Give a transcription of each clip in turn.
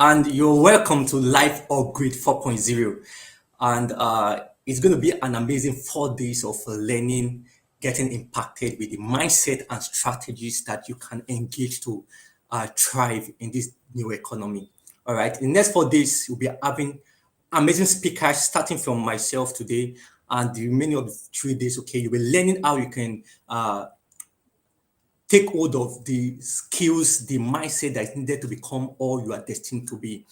and you're welcome to Life Upgrade 4.0. And it's going to be an amazing 4 days of learning, getting impacted with the mindset and strategies that you can engage to thrive in this new economy. All right, in the next 4 days, we'll be having amazing speakers starting from myself today, and the remaining of the 3 days. Okay, you'll be learning how you can take hold of the skills, the mindset that is needed to become all you are destined to be.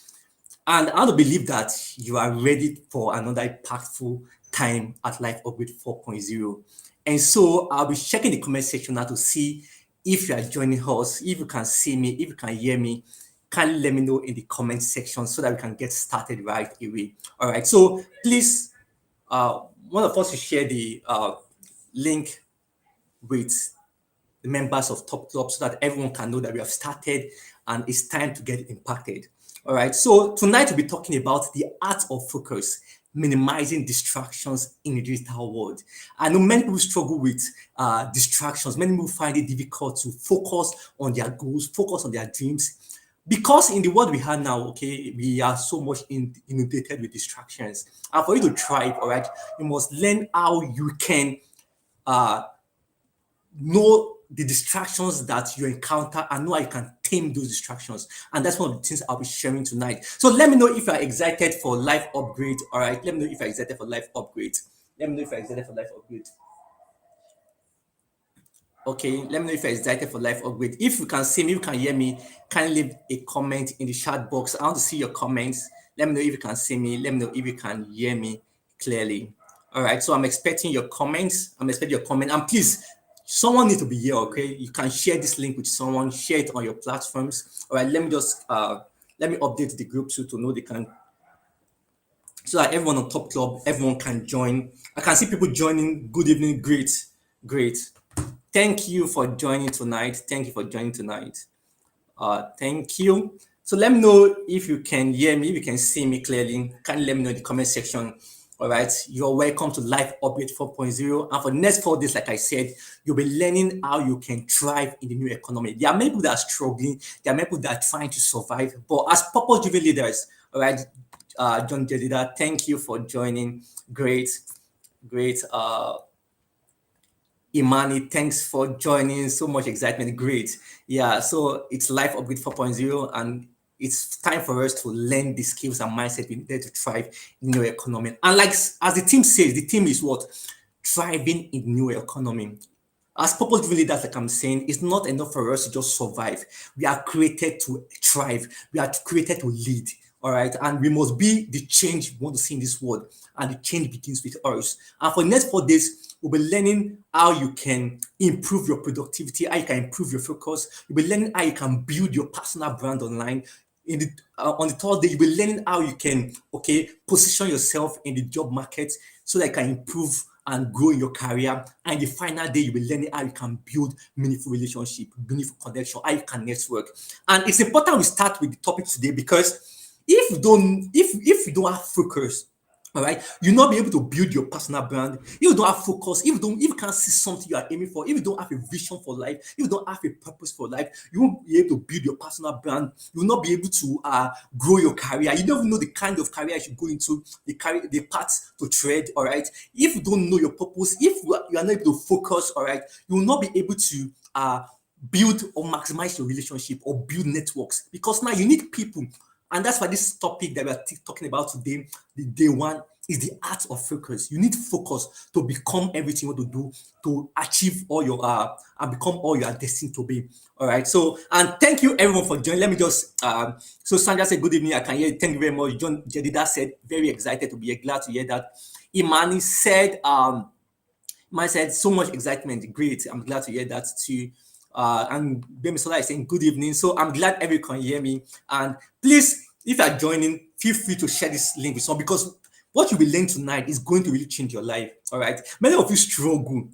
And I want to believe that you are ready for another impactful time at Life Upgrade 4.0. And so I'll be checking the comment section now to see if you are joining us, if you can see me, if you can hear me. Kindly let me know in the comment section so that we can get started right away. All right. So please, one of us to share the link with the members of Top Club so that everyone can know that we have started and it's time to get impacted. All right. So tonight we'll be talking about the art of focus, minimizing distractions in the digital world. I know many people struggle with distractions. Many people find it difficult to focus on their goals, focus on their dreams. Because in the world we have now, okay, we are so much inundated with distractions. And for you to thrive, all right, you must learn how you can uh, know the distractions that you encounter and know how you can tame those distractions. And that's one of the things I'll be sharing tonight. So let me know if you're excited for Life Upgrade. All right. Let me know if you're excited for Life Upgrade. Let me know if you're excited for Life Upgrade. Okay, let me know if you're excited for Life Upgrade. If you can see me, if you can hear me, kindly leave a comment in the chat box. I want to see your comments. Let me know if you can see me. Let me know if you can hear me clearly. All right, so I'm expecting your comments. I'm expecting your comment. And please, someone needs to be here, okay? You can share this link with someone, share it on your platforms. All right, let me just let me update the group too to know they can, so that everyone on Top Club, everyone can join. I can see people joining. Good evening, great, great. Thank you for joining tonight. Thank you for joining tonight. Thank you. So let me know if you can hear me, if you can see me clearly. Can you let me know in the comment section? All right. You're welcome to Life Update 4.0. And for the next 4 days, like I said, you'll be learning how you can thrive in the new economy. There are many people that are struggling. There are many people that are trying to survive. But as purpose-driven leaders, all right, John Jedida, thank you for joining. Great, great. Imani, thanks for joining. So much excitement. Great. Yeah, so it's Life Upgrade 4.0, and it's time for us to learn the skills and mindset we need to thrive in the new economy. And like as the team says, the team is what? Thriving in the new economy. As purpose-driven leaders, like I'm saying, it's not enough for us to just survive. We are created to thrive. We are created to lead. All right. And we must be the change we want to see in this world. And the change begins with us. And for the next 4 days, we'll be learning how you can improve your productivity, how you can improve your focus. You'll be learning how you can build your personal brand online. On the third day, you'll be learning how you can position yourself in the job market so that you can improve and grow in your career. And the final day, you'll be learning how you can build meaningful relationship, meaningful connection, how you can network. And it's important we start with the topic today because if you don't have focus, all right, you'll not be able to build your personal brand. If you don't have focus, if you can't see something you are aiming for, if you don't have a vision for life, if you don't have a purpose for life, you won't be able to build your personal brand. You will not be able to grow your career. You don't even know the kind of career you should go into, the path to tread. All right, if you don't know your purpose, if you are not able to focus, all right, you will not be able to build or maximize your relationship or build networks, because now you need people. And that's why this topic that we are talking about today, the day one, is the art of focus. You need focus to become everything you want to do, to achieve all your and become all you are destined to be. All right. So, and thank you everyone for joining. Let me just so Sandra said good evening. I can hear you. Thank you very much. John Jedida said very excited to be here. Glad to hear that. Imani said so much excitement. Great. I'm glad to hear that too. And Bemisola is saying good evening. So I'm glad everyone can hear me. And please, if you are joining, feel free to share this link with someone, because what you will learn tonight is going to really change your life. All right. Many of you struggle,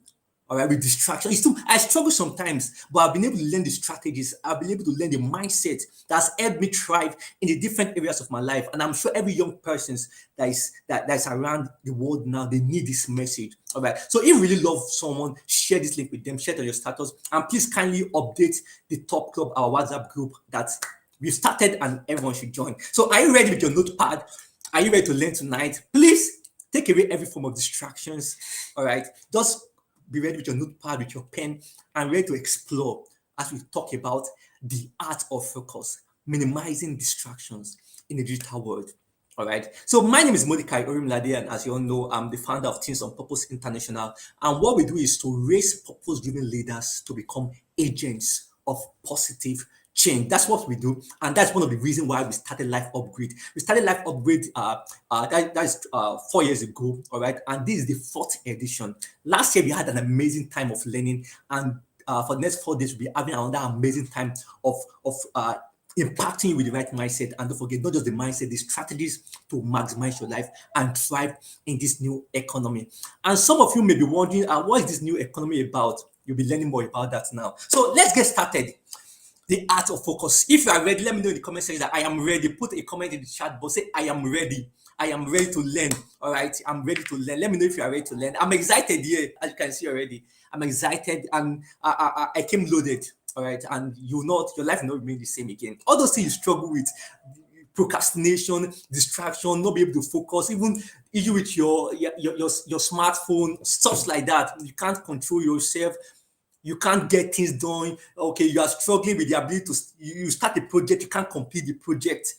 all right, with distraction. I struggle sometimes, but I've been able to learn the strategies. I've been able to learn the mindset that's helped me thrive in the different areas of my life. And I'm sure every young person that's around the world now, they need this message. All right. So if you really love someone, share this link with them, share it on your status, and please kindly update the Top Club, our WhatsApp group, that We started and everyone should join. So are you ready with your notepad? Are you ready to learn tonight? Please take away every form of distractions. All right. Just be ready with your notepad, with your pen, and ready to explore as we talk about the art of focus, minimizing distractions in the digital world. All right. So my name is Mordecai Orimiladeye, and as you all know, I'm the founder of Teams on Purpose International. And what we do is to raise purpose-driven leaders to become agents of positive change. That's what we do, and that's one of the reasons why we started Life Upgrade. We started Life Upgrade that's 4 years ago. All right, and this is the fourth edition. Last year we had an amazing time of learning, and for the next 4 days we'll be having another amazing time of impacting you with the right mindset. And don't forget, not just the mindset, the strategies to maximize your life and thrive in this new economy. And some of you may be wondering, what is this new economy about? You'll be learning more about that now. So let's get started. The art of focus. If you are ready, let me know in the comment section that I am ready. Put a comment in the chat box. Say, I am ready. I am ready to learn. All right. I'm ready to learn. Let me know if you are ready to learn. I'm excited here, as you can see already. I'm excited and I came loaded. All right. And your life will not remain the same again. All those things you struggle with, procrastination, distraction, not be able to focus, even issue with your smartphone, stuff like that. You can't control yourself. You can't get things done. Okay, you are struggling with the ability to you start a project, you can't complete the project.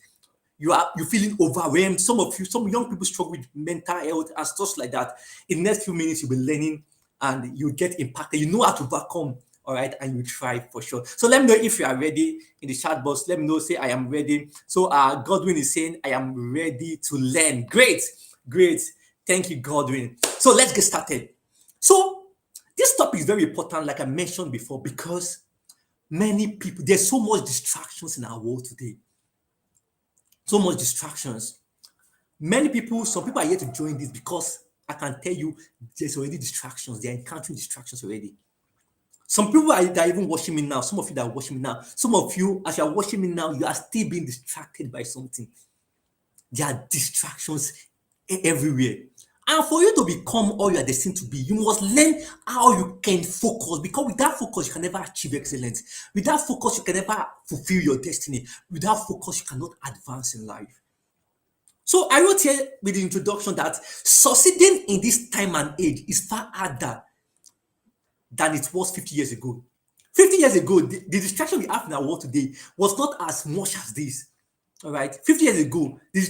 You're feeling overwhelmed. Some young people struggle with mental health and stuff like that. In the next few minutes, you'll be learning and you get impacted. You know how to overcome, all right, and you try for sure. So let me know if you are ready in the chat box. Let me know, say I am ready. So Godwin is saying I am ready to learn. Great. Thank you, Godwin. So let's get started. So this topic is very important, like I mentioned before, because many people, there's so much distractions in our world today. So much distractions. Some people are here to join this because I can tell you there's already distractions. They're encountering distractions already. Some people are even watching me now. Some of you that are watching me now. Some of you, as you are watching me now, you are still being distracted by something. There are distractions everywhere. And for you to become all you are destined to be, you must learn how you can focus. Because without focus, you can never achieve excellence. Without focus, you can never fulfill your destiny. Without focus, you cannot advance in life. So I wrote here with the introduction that succeeding in this time and age is far harder than it was 50 years ago. 50 years ago, the distraction we have in our world today was not as much as this. All right, 50 years ago, the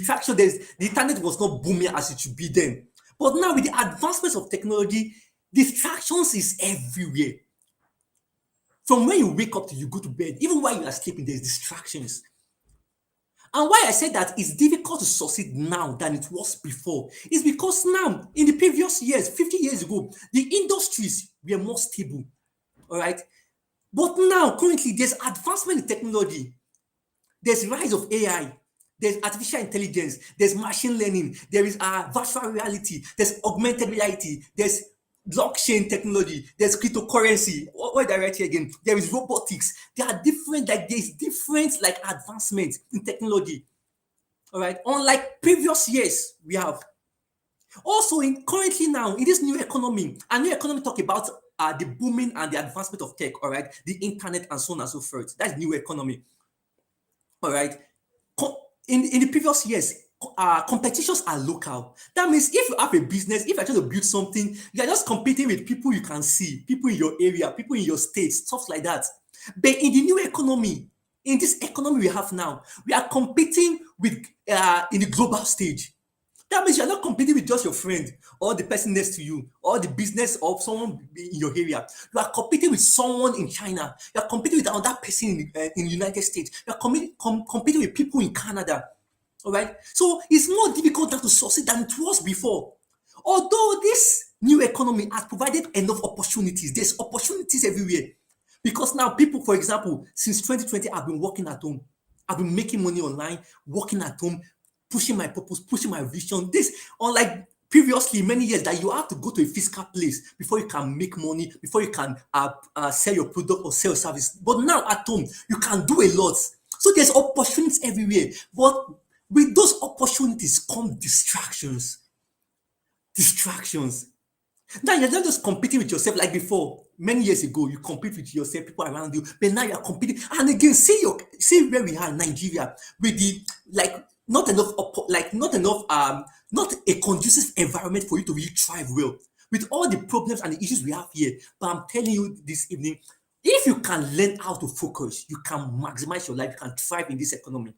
internet was not booming as it should be then. But now, with the advancements of technology, distractions is everywhere. From when you wake up till you go to bed, even while you are sleeping, there's distractions. And why I said that it's difficult to succeed now than it was before is because now, in the previous years, 50 years ago, the industries were more stable. All right. But now, currently, there's advancement in technology. There's rise of AI. There's artificial intelligence. There's machine learning. There is virtual reality. There's augmented reality. There's blockchain technology. There's cryptocurrency. What did I write here again? There is robotics. There's different advancements in technology. All right. Unlike previous years, we have. Also, currently now, in this new economy, talk about the booming and the advancement of tech, all right, the internet and so on and so forth. That's new economy. All right. In the previous years, competitions are local. That means if you have a business, if you're trying to build something, you're just competing with people you can see, people in your area, people in your state, stuff like that. But in the new economy, in this economy we have now, we are competing with in the global stage. That means you're not competing with just your friend or the person next to you or the business of someone in your area. You are competing with someone in China. You are competing with another person in the United States. You are competing with people in Canada. All right. So it's more difficult now to succeed than it was before. Although this new economy has provided enough opportunities, there's opportunities everywhere. Because now people, for example, since 2020, I've been working at home. I've been making money online, working at home, pushing my purpose, pushing my vision. This, unlike previously, many years that you have to go to a physical place before you can make money, before you can sell your product or sell service. But now at home, you can do a lot. So there's opportunities everywhere. But with those opportunities come distractions. Now you're not just competing with yourself like before. many years ago, you compete with yourself, people around you, but now you are competing. And again, see where we are in Nigeria with the like not enough like not a conducive environment for you to really thrive well. With all the problems and the issues we have here, but I'm telling you this evening, if you can learn how to focus, you can maximize your life, you can thrive in this economy.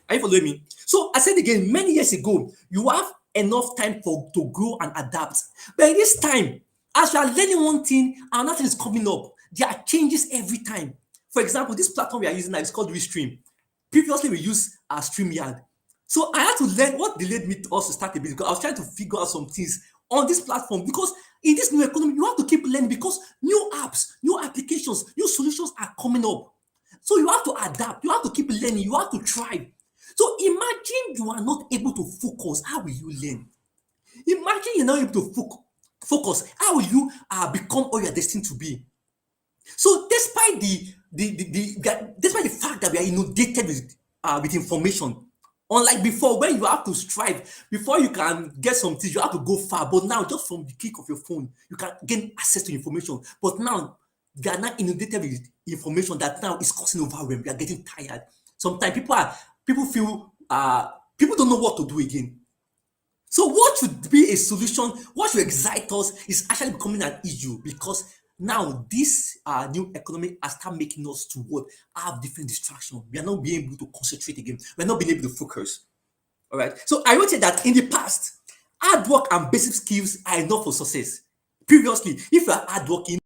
Are you following me? So I said again, many years ago, you have enough time to grow and adapt. But this time, as you are learning one thing, another thing is coming up. There are changes every time. For example, this platform we are using now is called Restream. Previously, we used our StreamYard. So I had to learn what delayed me to also start a bit because I was trying to figure out some things on this platform because in this new economy, you have to keep learning because new apps, new applications, new solutions are coming up. So you have to adapt, you have to keep learning, you have to try. So imagine you are not able to focus. How will you learn? Imagine you're not able to focus. How will you become all you're destined to be? So despite despite the fact that we are inundated with information, unlike before when you have to strive before you can get some things, you have to go far. But now, just from the click of your phone, you can gain access to information. But now they are not inundated with information that now is causing overwhelm. We are getting tired. Sometimes people feel people don't know what to do again. So what should be a solution, what should excite us is actually becoming an issue because now this new economy has started making us to what have different distractions. We are not being able to concentrate again. We're not being able to focus. All right. So I would say that in the past, hard work and basic skills are enough for success. Previously, if you are hardworking,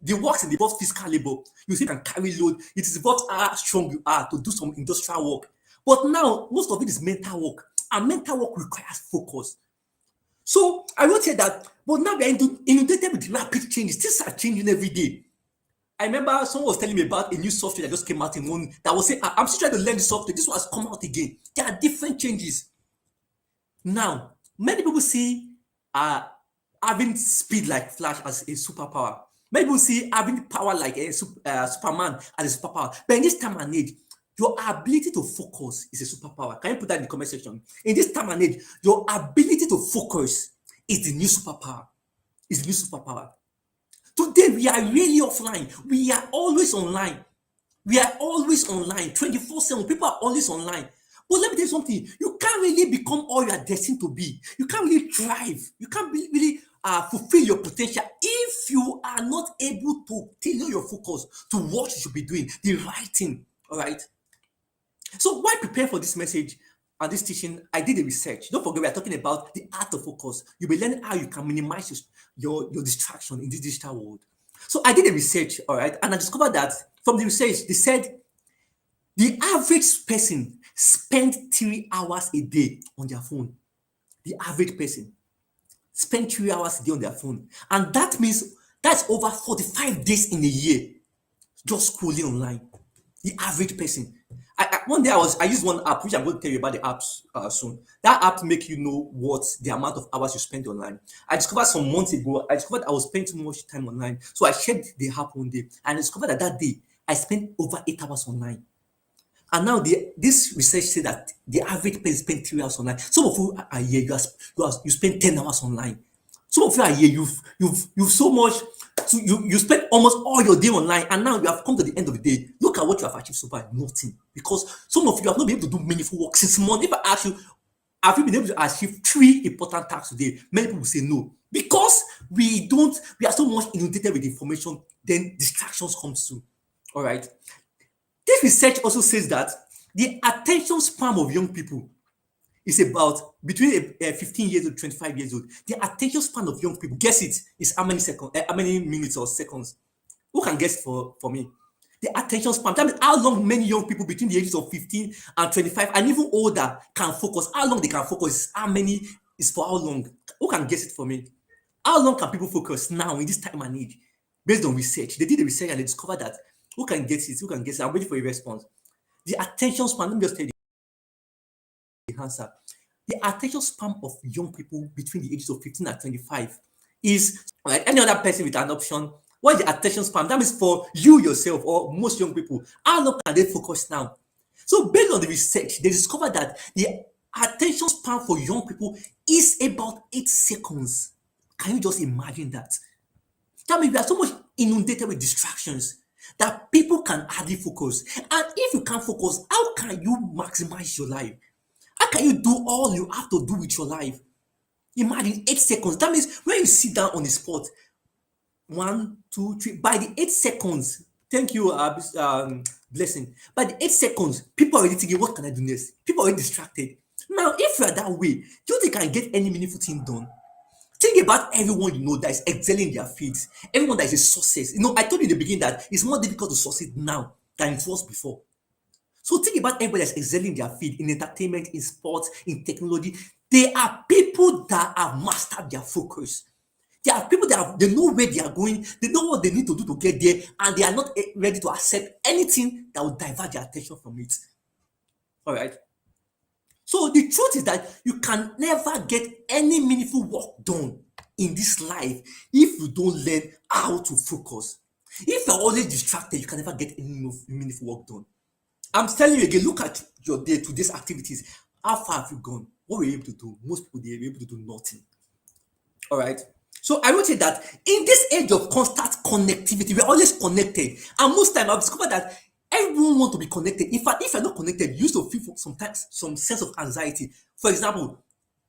the works in the both physical labor, you see, can carry load. It is about how strong you are to do some industrial work. But now, most of it is mental work, and mental work requires focus. So I would say that, but now we are inundated with rapid changes. Things are changing every day. I remember someone was telling me about a new software that just came out in one that was saying, I'm still trying to learn the software. This one has come out again. There are different changes. Now, many people see having speed like Flash as a superpower. Many people see having power like a Superman as a superpower. But in this time and age, your ability to focus is a superpower. Can you put that in the comment section? In this time and age, your ability to focus is the new superpower. Is the new superpower. Today, we are really offline. We are always online. We are always online, 24/7. People are always online. But let me tell you something. You can't really become all you are destined to be. You can't really thrive. You can't really fulfill your potential if you are not able to tailor your focus to what you should be doing, the right thing. All right. So while preparing for this message and this teaching, I did a research. Don't forget, we are talking about the art of focus. You'll be learning how you can minimize your distraction in this digital world. So I did a research, all right, and I discovered that from the research, they said the average person spend 3 hours a day on their phone. The average person spend 3 hours a day on their phone. And that means that's over 45 days in a year just scrolling online. The average person. One day I used one app, which I'm going to tell you about the apps soon. That app make you know what the amount of hours you spend online. I discovered some months ago, I discovered I was spending too much time online. So I checked the app one day and I discovered that day I spent over 8 hours online. And now this research said that the average person spend 3 hours online. Some of you are here, you spend 10 hours online. Some of you are here, you've so much, so you spend almost all your day online, and now you have come to the end of the day. Look at what you have achieved so far, nothing. Because some of you have not been able to do meaningful work since morning. If I ask you, have you been able to achieve 3 important tasks today? Many people say no. Because we are so much inundated with information, then distractions comes through. All right. This research also says that the attention span of young people is about between 15 years old to 25 years old. The attention span of young people, guess it, is how many seconds, how many minutes or seconds? Who can guess for me? The attention span, that means how long many young people between the ages of 15 and 25 and even older can focus. How long they can focus, how many is for how long? Who can guess it for me? How long can people focus now in this time and age? Based on research, they did the research and they discovered that who can guess it? Who can guess it? I'm waiting for a response. The attention span, let me just tell you the answer. The attention span of young people between the ages of 15 and 25 is like any other person with an option. What is the attention span? That means for you yourself or most young people, how long can they focus now? So based on the research, they discovered that the attention span for young people is about 8 seconds. Can you just imagine that? That means we are so much inundated with distractions that people can hardly focus. And if you can't focus, how can you maximize your life? How can you do all you have to do with your life? Imagine 8 seconds. That means when you sit down on the spot, 1, 2, 3, by the 8 seconds, thank you, Blessing. By the 8 seconds, people are already thinking, what can I do next? People are already distracted. Now, if you are that way, do you think I can get any meaningful thing done? Think about everyone you know that is excelling in their fields, everyone that is a success. I told you in the beginning that it's more difficult to succeed now than it was before. So think about everybody that's excelling in their field, in entertainment, in sports, in technology. They are people that have mastered their focus. There are people that they know where they are going, they know what they need to do to get there, and they are not ready to accept anything that will divert their attention from it. All right. So the truth is that you can never get any meaningful work done in this life if you don't learn how to focus. If you're always distracted, you can never get any meaningful work done. I'm telling you again, look at your day to these activities. How far have you gone? What were you able to do? Most people, they were able to do nothing. All right. So I would say that in this age of constant connectivity, we're always connected. And most time I've discovered that everyone wants to be connected. In fact, if you're not connected, you used to feel sometimes some sense of anxiety. For example,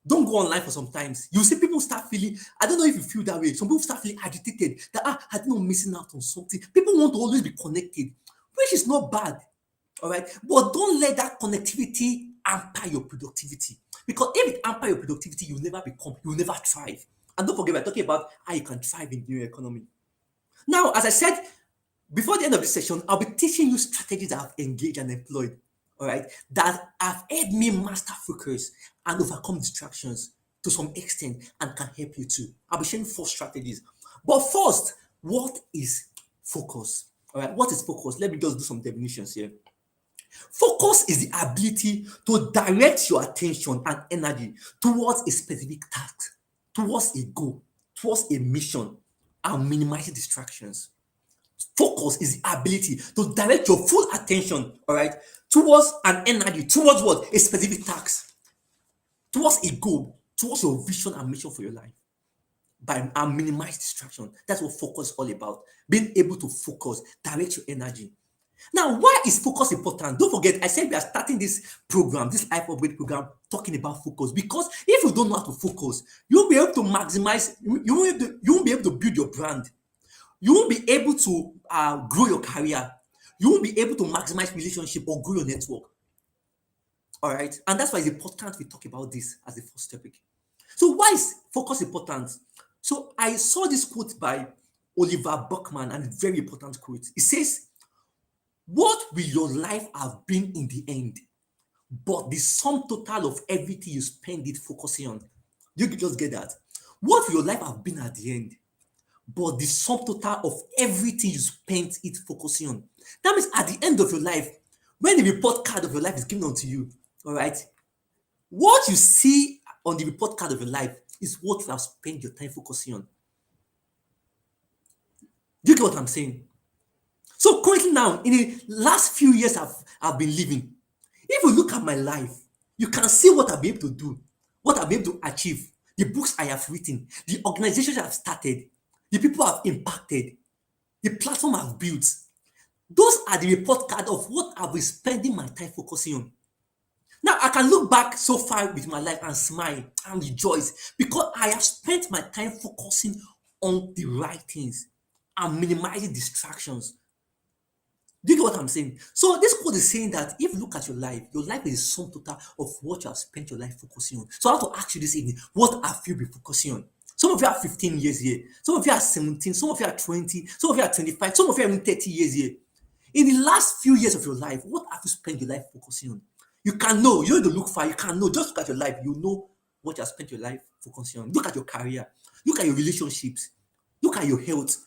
don't go online for some times. You see people start feeling, I don't know if you feel that way. Some people start feeling agitated that I think I'm missing out on something. People want to always be connected, which is not bad. All right. But don't let that connectivity hamper your productivity. Because if it hamper your productivity, you'll never thrive. And don't forget, we're talking about how you can thrive in the new economy. Now, as I said, before the end of this session, I'll be teaching you strategies that I've engaged and employed, all right, that have helped me master focus and overcome distractions to some extent and can help you too. I'll be sharing 4 strategies. But first, what is focus? All right, what is focus? Let me just do some definitions here. Focus is the ability to direct your attention and energy towards a specific task, towards a goal, towards a mission, and minimizing distractions. Focus is the ability to direct your full attention, all right, towards an energy, towards what? A specific task, towards a goal, towards your vision and mission for your life. And minimize distraction. That's what focus is all about. Being able to focus, direct your energy. Now, why is focus important? Don't forget, I said we are starting this program, this Life Upgrade program, talking about focus. Because if you don't know how to focus, you won't be able to maximize, you won't be able to build your brand. You won't be able to grow your career. You won't be able to maximize relationship or grow your network. All right. And that's why it's important we talk about this as the first topic. So why is focus important? So I saw this quote by Oliver Buckman, and a very important quote. It says, "What will your life have been in the end, but the sum total of everything you spend it focusing on?" You can just get that. What will your life have been at the end, but the sum total of everything you spent it focusing on? That means at the end of your life, when the report card of your life is given unto you, all right, what you see on the report card of your life is what you have spent your time focusing on. Do you get what I'm saying? So currently now, in the last few years I've been living, if you look at my life, you can see what I've been able to do, what I've been able to achieve, the books I have written, the organizations I've started, the people I've impacted, the platform I've built. Those are the report card of what I've been spending my time focusing on. Now, I can look back so far with my life and smile and rejoice because I have spent my time focusing on the right things and minimizing distractions. Do you get what I'm saying? So this quote is saying that if you look at your life is the sum total of what you have spent your life focusing on. So I want to ask you this evening, what have you been focusing on? Some of you are 15 years here. Some of you are 17. Some of you are 20. Some of you are 25. Some of you are even 30 years here. In the last few years of your life, what have you spent your life focusing on? You can know. You don't need to look far. You can know. Just look at your life. You know what you have spent your life focusing on. Look at your career. Look at your relationships. Look at your health.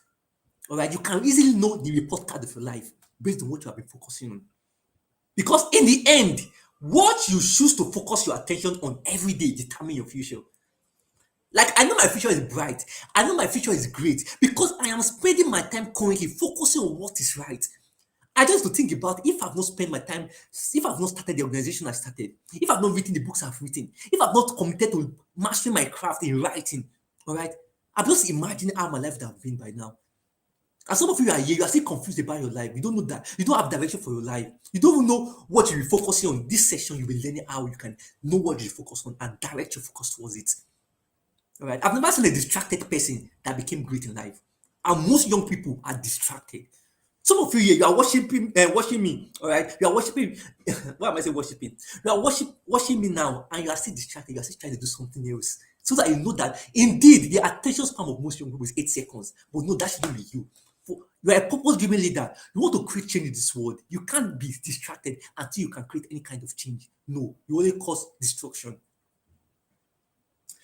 All right. You can easily know the report card of your life based on what you have been focusing on. Because in the end, what you choose to focus your attention on every day determines your future. Like, I know my future is bright. I know my future is great because I am spending my time currently focusing on what is right. I just to think about if I've not spent my time, if I've not started the organization I started, if I've not written the books I've written, if I've not committed to mastering my craft in writing, all right, I'm just imagining how my life would have been by now. And some of you are here, you are still confused about your life. You don't know that. You don't have direction for your life. You don't even know what you'll be focusing on. This session, you'll be learning how you can know what you focus on and direct your focus towards it. All right. I've never seen a distracted person that became great in life. And most young people are distracted. Some of you here, you are worshiping, watching me. All right. You are worshiping. Why am I saying worshiping? You are watching me now, and you are still distracted. You are still trying to do something else. So that you know that indeed the attention span of most young people is 8 seconds. But no, that shouldn't be you. You are a purpose-driven leader. You want to create change in this world. You can't be distracted until you can create any kind of change. No, you only cause destruction.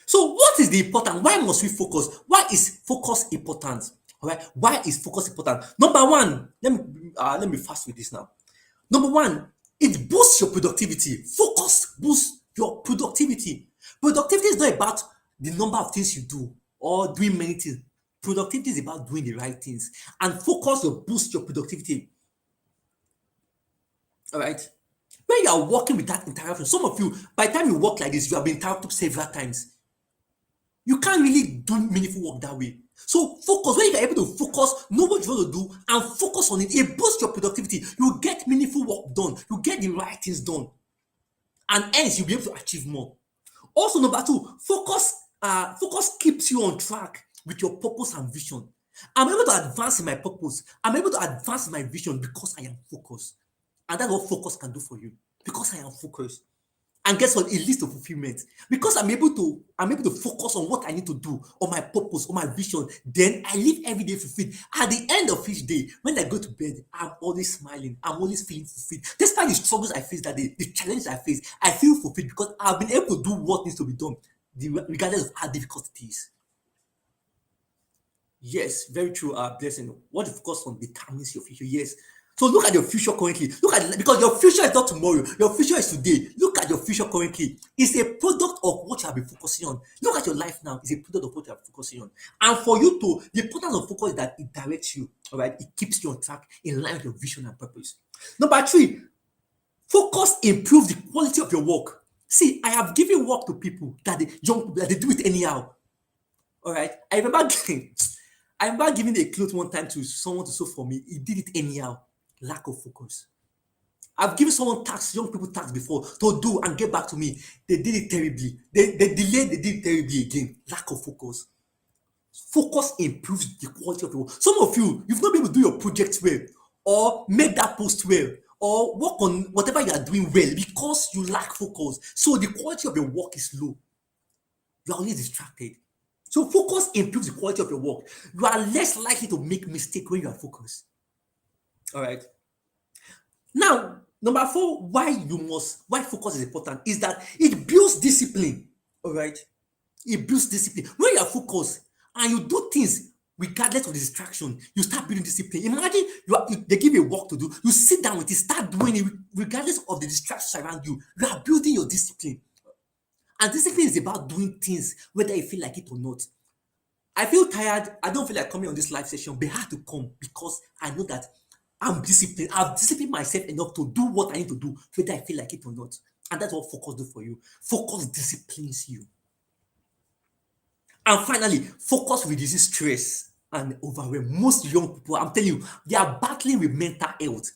So what is the important? Why must we focus? Why is focus important? All right. Why is focus important? Number one, let me fast with this now. Number one, it boosts your productivity. Focus boosts your productivity. Productivity is not about the number of things you do or doing many things. Productivity is about doing the right things, and focus will boost your productivity. All right. When you are working with that interruption, some of you, by the time you work like this, you have been interrupted several times. You can't really do meaningful work that way. So focus. When you are able to focus, know what you want to do, and focus on it, it boosts your productivity. You get meaningful work done. You get the right things done, and hence you'll be able to achieve more. Also, number two, focus keeps you on track with your purpose and vision. I'm able to advance in my purpose. I'm able to advance in my vision because I am focused. And that's what focus can do for you. Because I am focused. And guess what? It leads to fulfillment. Because I'm able to focus on what I need to do, on my purpose, on my vision. Then I live every day fulfilled. At the end of each day, when I go to bed, I'm always smiling. I'm always feeling fulfilled. Despite the struggles I face that day, the challenges I face, I feel fulfilled because I've been able to do what needs to be done, regardless of how difficult it is. Yes, very true. Blessing. What you focus on determines your future. Yes. So look at your future currently. Look at, because your future is not tomorrow. Your future is today. Look at your future currently. It's a product of what you have been focusing on. Look at your life now. It's a product of what you have been focusing on. And for you to, the importance of focus is that it directs you. All right. It keeps you on track in line with your vision and purpose. Number three, focus improves the quality of your work. See, I have given work to people young people that they do it anyhow. All right. I remember giving a cloth one time to someone to sew for me. He did it anyhow. Lack of focus. I've given someone young people tasks before to do and get back to me. They did it terribly. They delayed, they did it terribly again. Lack of focus. Focus improves the quality of your work. Some of you, you've not been able to do your project well, or make that post well, or work on whatever you are doing well because you lack focus. So the quality of your work is low. You are always distracted. So focus improves the quality of your work. You are less likely to make mistakes when you are focused. All right. Now, number four, why focus is important is that it builds discipline. All right. It builds discipline. When you are focused and you do things regardless of the distraction, you start building discipline. Imagine they give you a work to do. You sit down with it, start doing it regardless of the distractions around you. You are building your discipline. And discipline is about doing things whether you feel like it or not. I feel tired. I don't feel like coming on this live session, but I have to come because I know that I'm disciplined. I've disciplined myself enough to do what I need to do, whether I feel like it or not. And that's what focus do for you. Focus disciplines you. And finally, focus reduces stress and overwhelm. Most young people, I'm telling you, they are battling with mental health.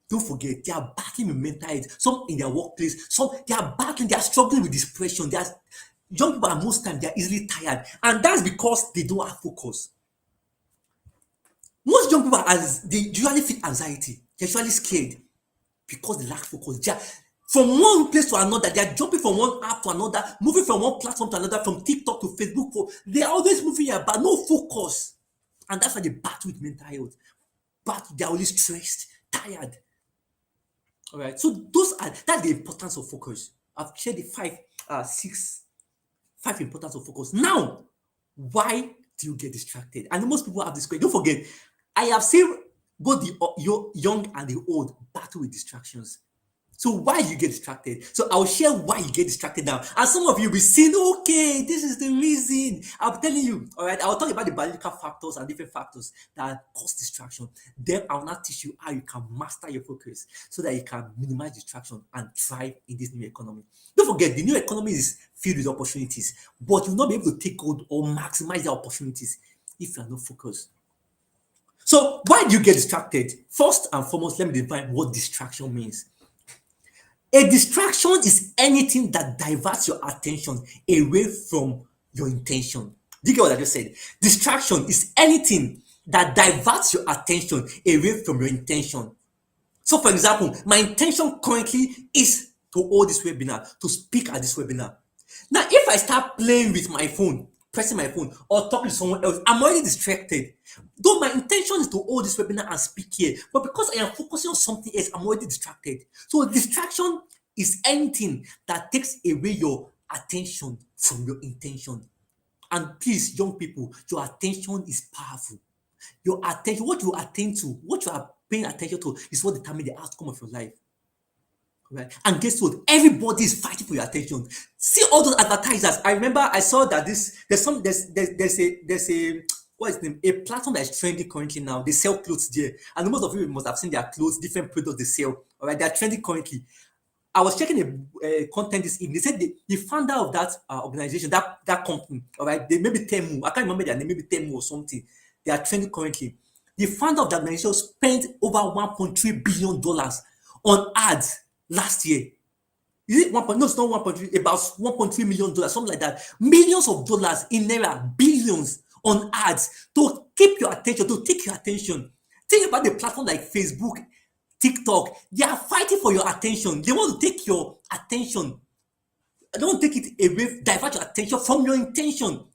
Don't forget, they are battling with mental health. Some in their workplace, some they are struggling with depression. Young people at most times they are easily tired, and that's because they don't have focus. Most young people they usually feel anxiety, they're usually scared because they lack focus. They are, from one place to another, they are jumping from one app to another, moving from one platform to another, from TikTok to Facebook. They are always moving here, but no focus. And that's why they battle with mental health. But they are always stressed, tired. All right. So that's the importance of focus. I've shared the five importance of focus. Now, why do you get distracted? And most people have this question. Don't forget, I have seen both the young and the old battle with distractions. So why you get distracted? So I'll share why you get distracted now. And some of you will be saying, okay, this is the reason. I'm telling you, all right. I'll talk about the biological factors and different factors that cause distraction. Then I'll now teach you how you can master your focus so that you can minimize distraction and thrive in this new economy. Don't forget, the new economy is filled with opportunities, but you'll not be able to take hold or maximize the opportunities if you are not focused. So why do you get distracted? First and foremost, let me define what distraction means. A distraction is anything that diverts your attention away from your intention. Do you get what I just said? Distraction is anything that diverts your attention away from your intention. So, for example, my intention currently is to hold this webinar, to speak at this webinar. Now, if I start playing with my phone, pressing my phone, or talking to someone else, I'm already distracted. Though my intention is to hold this webinar and speak here, but because I am focusing on something else, I'm already distracted. So distraction is anything that takes away your attention from your intention. And please, young people, your attention is powerful. Your attention, what you attend to, what you are paying attention to, is what determines the outcome of your life. Right? And guess what? Everybody is fighting for your attention. See all those advertisers. I remember I saw that there's a what is the name? A platform that is trending currently now. They sell clothes there. And most of you must have seen their clothes, different products they sell. All right, they are trending currently. I was checking a content this evening. They said the founder of that organization, that company, all right, they maybe Temu. I can't remember their name, maybe Temu or something. They are trending currently. The founder of that organization spent over $1.3 billion on ads last year. Is it 1. No, it's not 1.3, about $1.3 million, something like that. Millions of dollars in naira, billions on ads to keep your attention, to take your attention. Think about the platform like Facebook, TikTok. They are fighting for your attention. They want to take your attention. They don't take it away, divert your attention from your intention.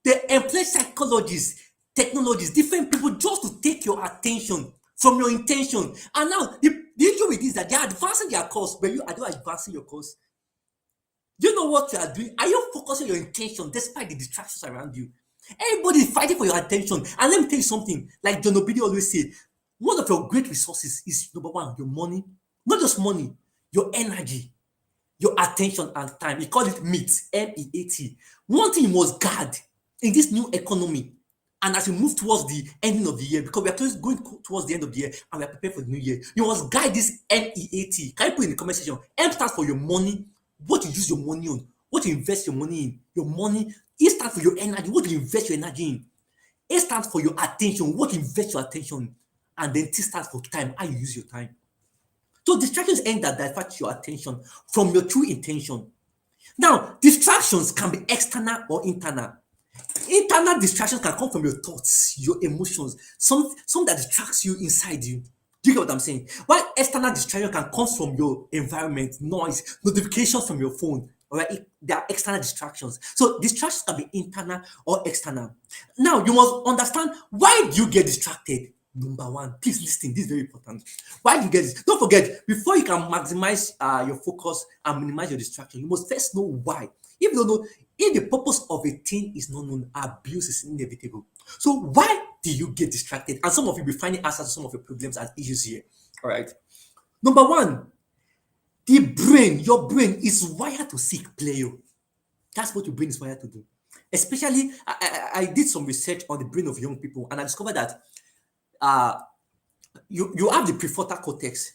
They employ psychologists, technologists, different people just to take your attention from your intention. And now the issue with this is that they are advancing their course, but you are not advancing your course. Do you know what you are doing? Are you focusing your intention despite the distractions around you? Everybody is fighting for your attention. And let me tell you something, like John Obidi always say, one of your great resources is number one, your money. Not just money, your energy, your attention and time. We call it MEAT, MEAT. One thing you must guard in this new economy, and as we move towards the ending of the year, because we are going towards the end of the year and we are prepared for the new year, you must guide this MEAT. Can you put in the comment section? M stands for your money, what you use your money on, what you invest your money in. Your money. E stands for your energy, what you invest your energy in. A stands for your attention, what you invest your attention in. And then T stands for time, how you use your time. So distractions end that divert your attention from your true intention. Now, distractions can be external or internal. Internal distractions can come from your thoughts, your emotions, some that distracts you inside you. Do you get what I'm saying? While external distraction can come from your environment, noise, notifications from your phone. All right, they are external distractions. So distractions can be internal or external. Now you must understand why do you get distracted. Number one, please listen. This is very important. Why do you get this? Don't forget, before you can maximize your focus and minimize your distraction, you must first know why. If you don't know, if the purpose of a thing is not known, abuse is inevitable. So why do you get distracted? And some of you will be finding answers to some of your problems and issues here. All right. Number one, your brain is wired to seek pleasure. That's what your brain is wired to do. Especially, I did some research on the brain of young people, and I discovered that you have the prefrontal cortex,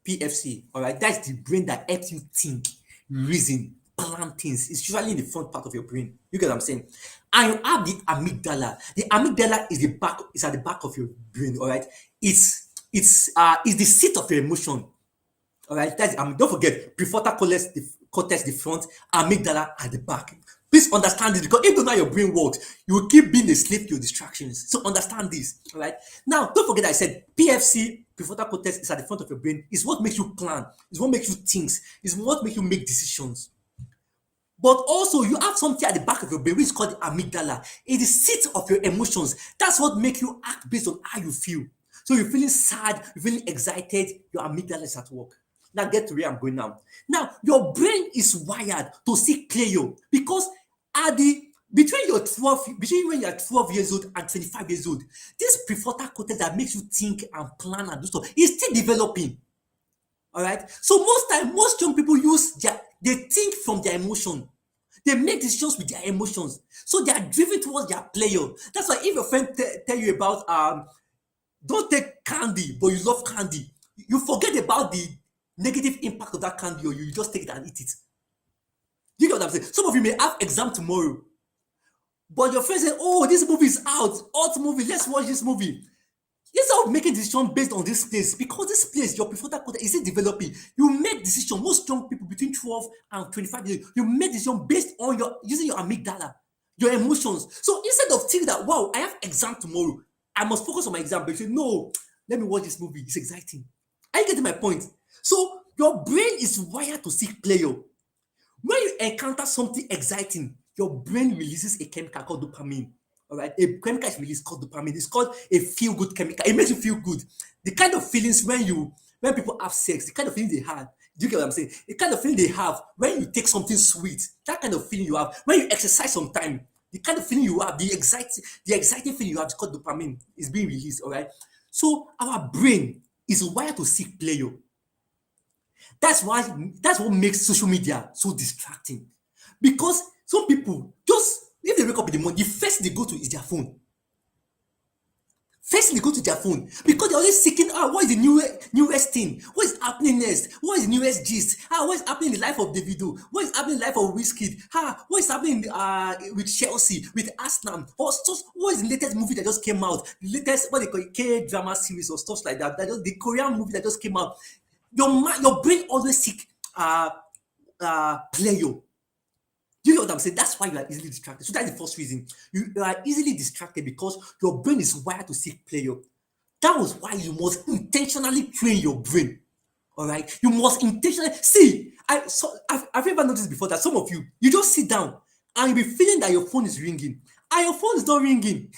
PFC. All right, that's the brain that helps you think, reason, plan things. It's usually in the front part of your brain. You get what I'm saying? And you have the amygdala. The amygdala is at the back of your brain. All right, it's the seat of your emotion. All right, don't forget, prefrontal cortex the front, amygdala at the back. Please understand this, because if you don't know how your brain works, you will keep being a slave to your distractions. So understand this. All right. Now, don't forget I said PFC, prefrontal cortex, is at the front of your brain. It's what makes you plan. It's what makes you think. It's what makes you make decisions. But also, you have something at the back of your brain which is called the amygdala. It's the seat of your emotions. That's what makes you act based on how you feel. So you're feeling sad, you're feeling excited, your amygdala is at work. Now get to where I'm going now. Now, your brain is wired to seek pleasure because between when you're 12 years old and 25 years old, this prefrontal cortex that makes you think and plan and do stuff is still developing. All right. So most young people they think from their emotion. They make decisions with their emotions. So they are driven towards their player. That's why if your friend tell you about don't take candy, but you love candy, you forget about the negative impact of that candy, or you just take it and eat it. You get what I'm saying? Some of you may have exam tomorrow, but your friend say, "Oh, this movie is out, hot movie. Let's watch this movie." Instead of making decision based on this place, because this place, your prefrontal cortex is it developing, you make decision. Most young people between 12 and 25 years, you make decision based on your using your amygdala, your emotions. So instead of thinking that, wow, I have exam tomorrow, I must focus on my exam, but you say, no, let me watch this movie. It's exciting. Are you getting my point? So your brain is wired to seek pleasure. When you encounter something exciting, your brain releases a chemical called dopamine. All right, a chemical is released called dopamine. It's called a feel good chemical. It makes you feel good. The kind of feelings when people have sex, the kind of feeling they have. Do you get what I'm saying? The kind of feeling they have when you take something sweet, that kind of feeling you have when you exercise sometime, the kind of feeling you have, the exciting feeling you have is called dopamine. Is being released. All right. So our brain is wired to seek pleasure. That's what makes social media so distracting. Because some people just if they wake up in the morning, the first thing they go to is their phone. First thing they go to their phone because they're always seeking what is the newest thing? What is happening next? What is the newest gist? What is happening in the life of Davido? What is happening in the life of Wizkid? What is happening with Chelsea, with Arsenal? Or just what is the latest movie that just came out? The latest what they call it, K drama series or stuff like that. The Korean movie that just came out. Your brain always seek pleasure. Do you know what I'm saying? That's why you are easily distracted. So that's the first reason. You are easily distracted because your brain is wired to seek pleasure. That was why you must intentionally train your brain. All right, you must intentionally see. I've ever noticed before that some of you just sit down and you'll be feeling that your phone is ringing, and your phone is not ringing.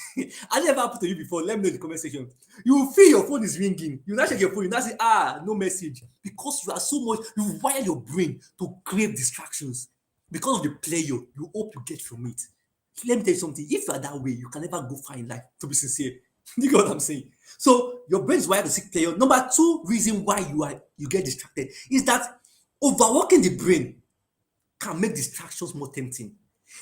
Has it ever happened to you before? Let me know in the comment section. You will feel your phone is ringing. You not check your phone. You not say no message because you are so much. You wire your brain to crave distractions because of the pleasure you hope you get from it. Let me tell you something. If you are that way, you can never go far in life. To be sincere, you get what I'm saying. So your brain is wired to seek pleasure. Number two reason why you get distracted is that overworking the brain can make distractions more tempting.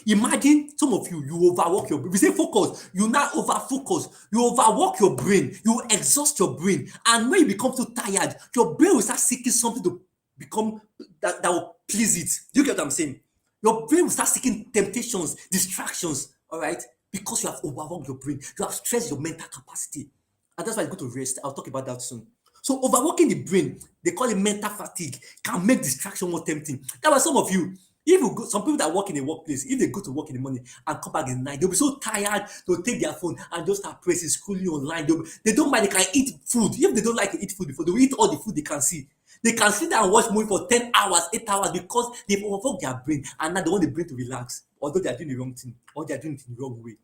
Imagine some of you overwork your brain. We say focus, you now over focus, you overwork your brain, you exhaust your brain, and when you become too tired, your brain will start seeking something to become that will please it. Do you get what I'm saying? Your brain will start seeking temptations, distractions, all right, because you have overworked your brain, you have stressed your mental capacity, and that's why it's good to rest. I'll talk about that soon. So overworking the brain, they call it mental fatigue, can make distraction more tempting. That's why some of you, if you go, some people that work in a workplace, if they go to work in the morning and come back in the night, they'll be so tired, they'll take their phone and just start pressing, scrolling online. They don't mind, they can eat food. If they don't like to eat food before, they'll eat all the food they can see. They can sit there and watch movie for 10 hours, 8 hours because they've overworked their brain and now they want the brain to relax, although they are doing the wrong thing or they are doing it in the wrong way.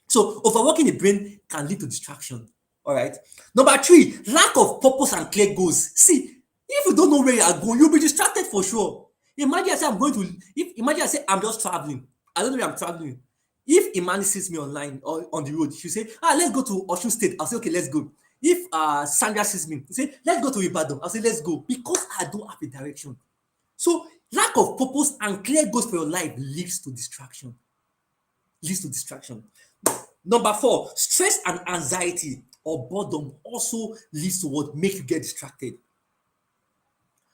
So overworking the brain can lead to distraction. All right. Number three, lack of purpose and clear goals. See, if you don't know where you are going, you'll be distracted for sure. Imagine I say I'm going to imagine I say I'm just traveling. I don't know where I'm traveling. If Imani sees me online or on the road, she'll say, let's go to Osun State. I'll say, okay, let's go. If Sandra sees me, she'll say, let's go to Ibadan. I'll say, let's go. Because I don't have a direction. So lack of purpose and clear goals for your life leads to distraction. Number four, stress and anxiety or boredom also leads to what makes you get distracted.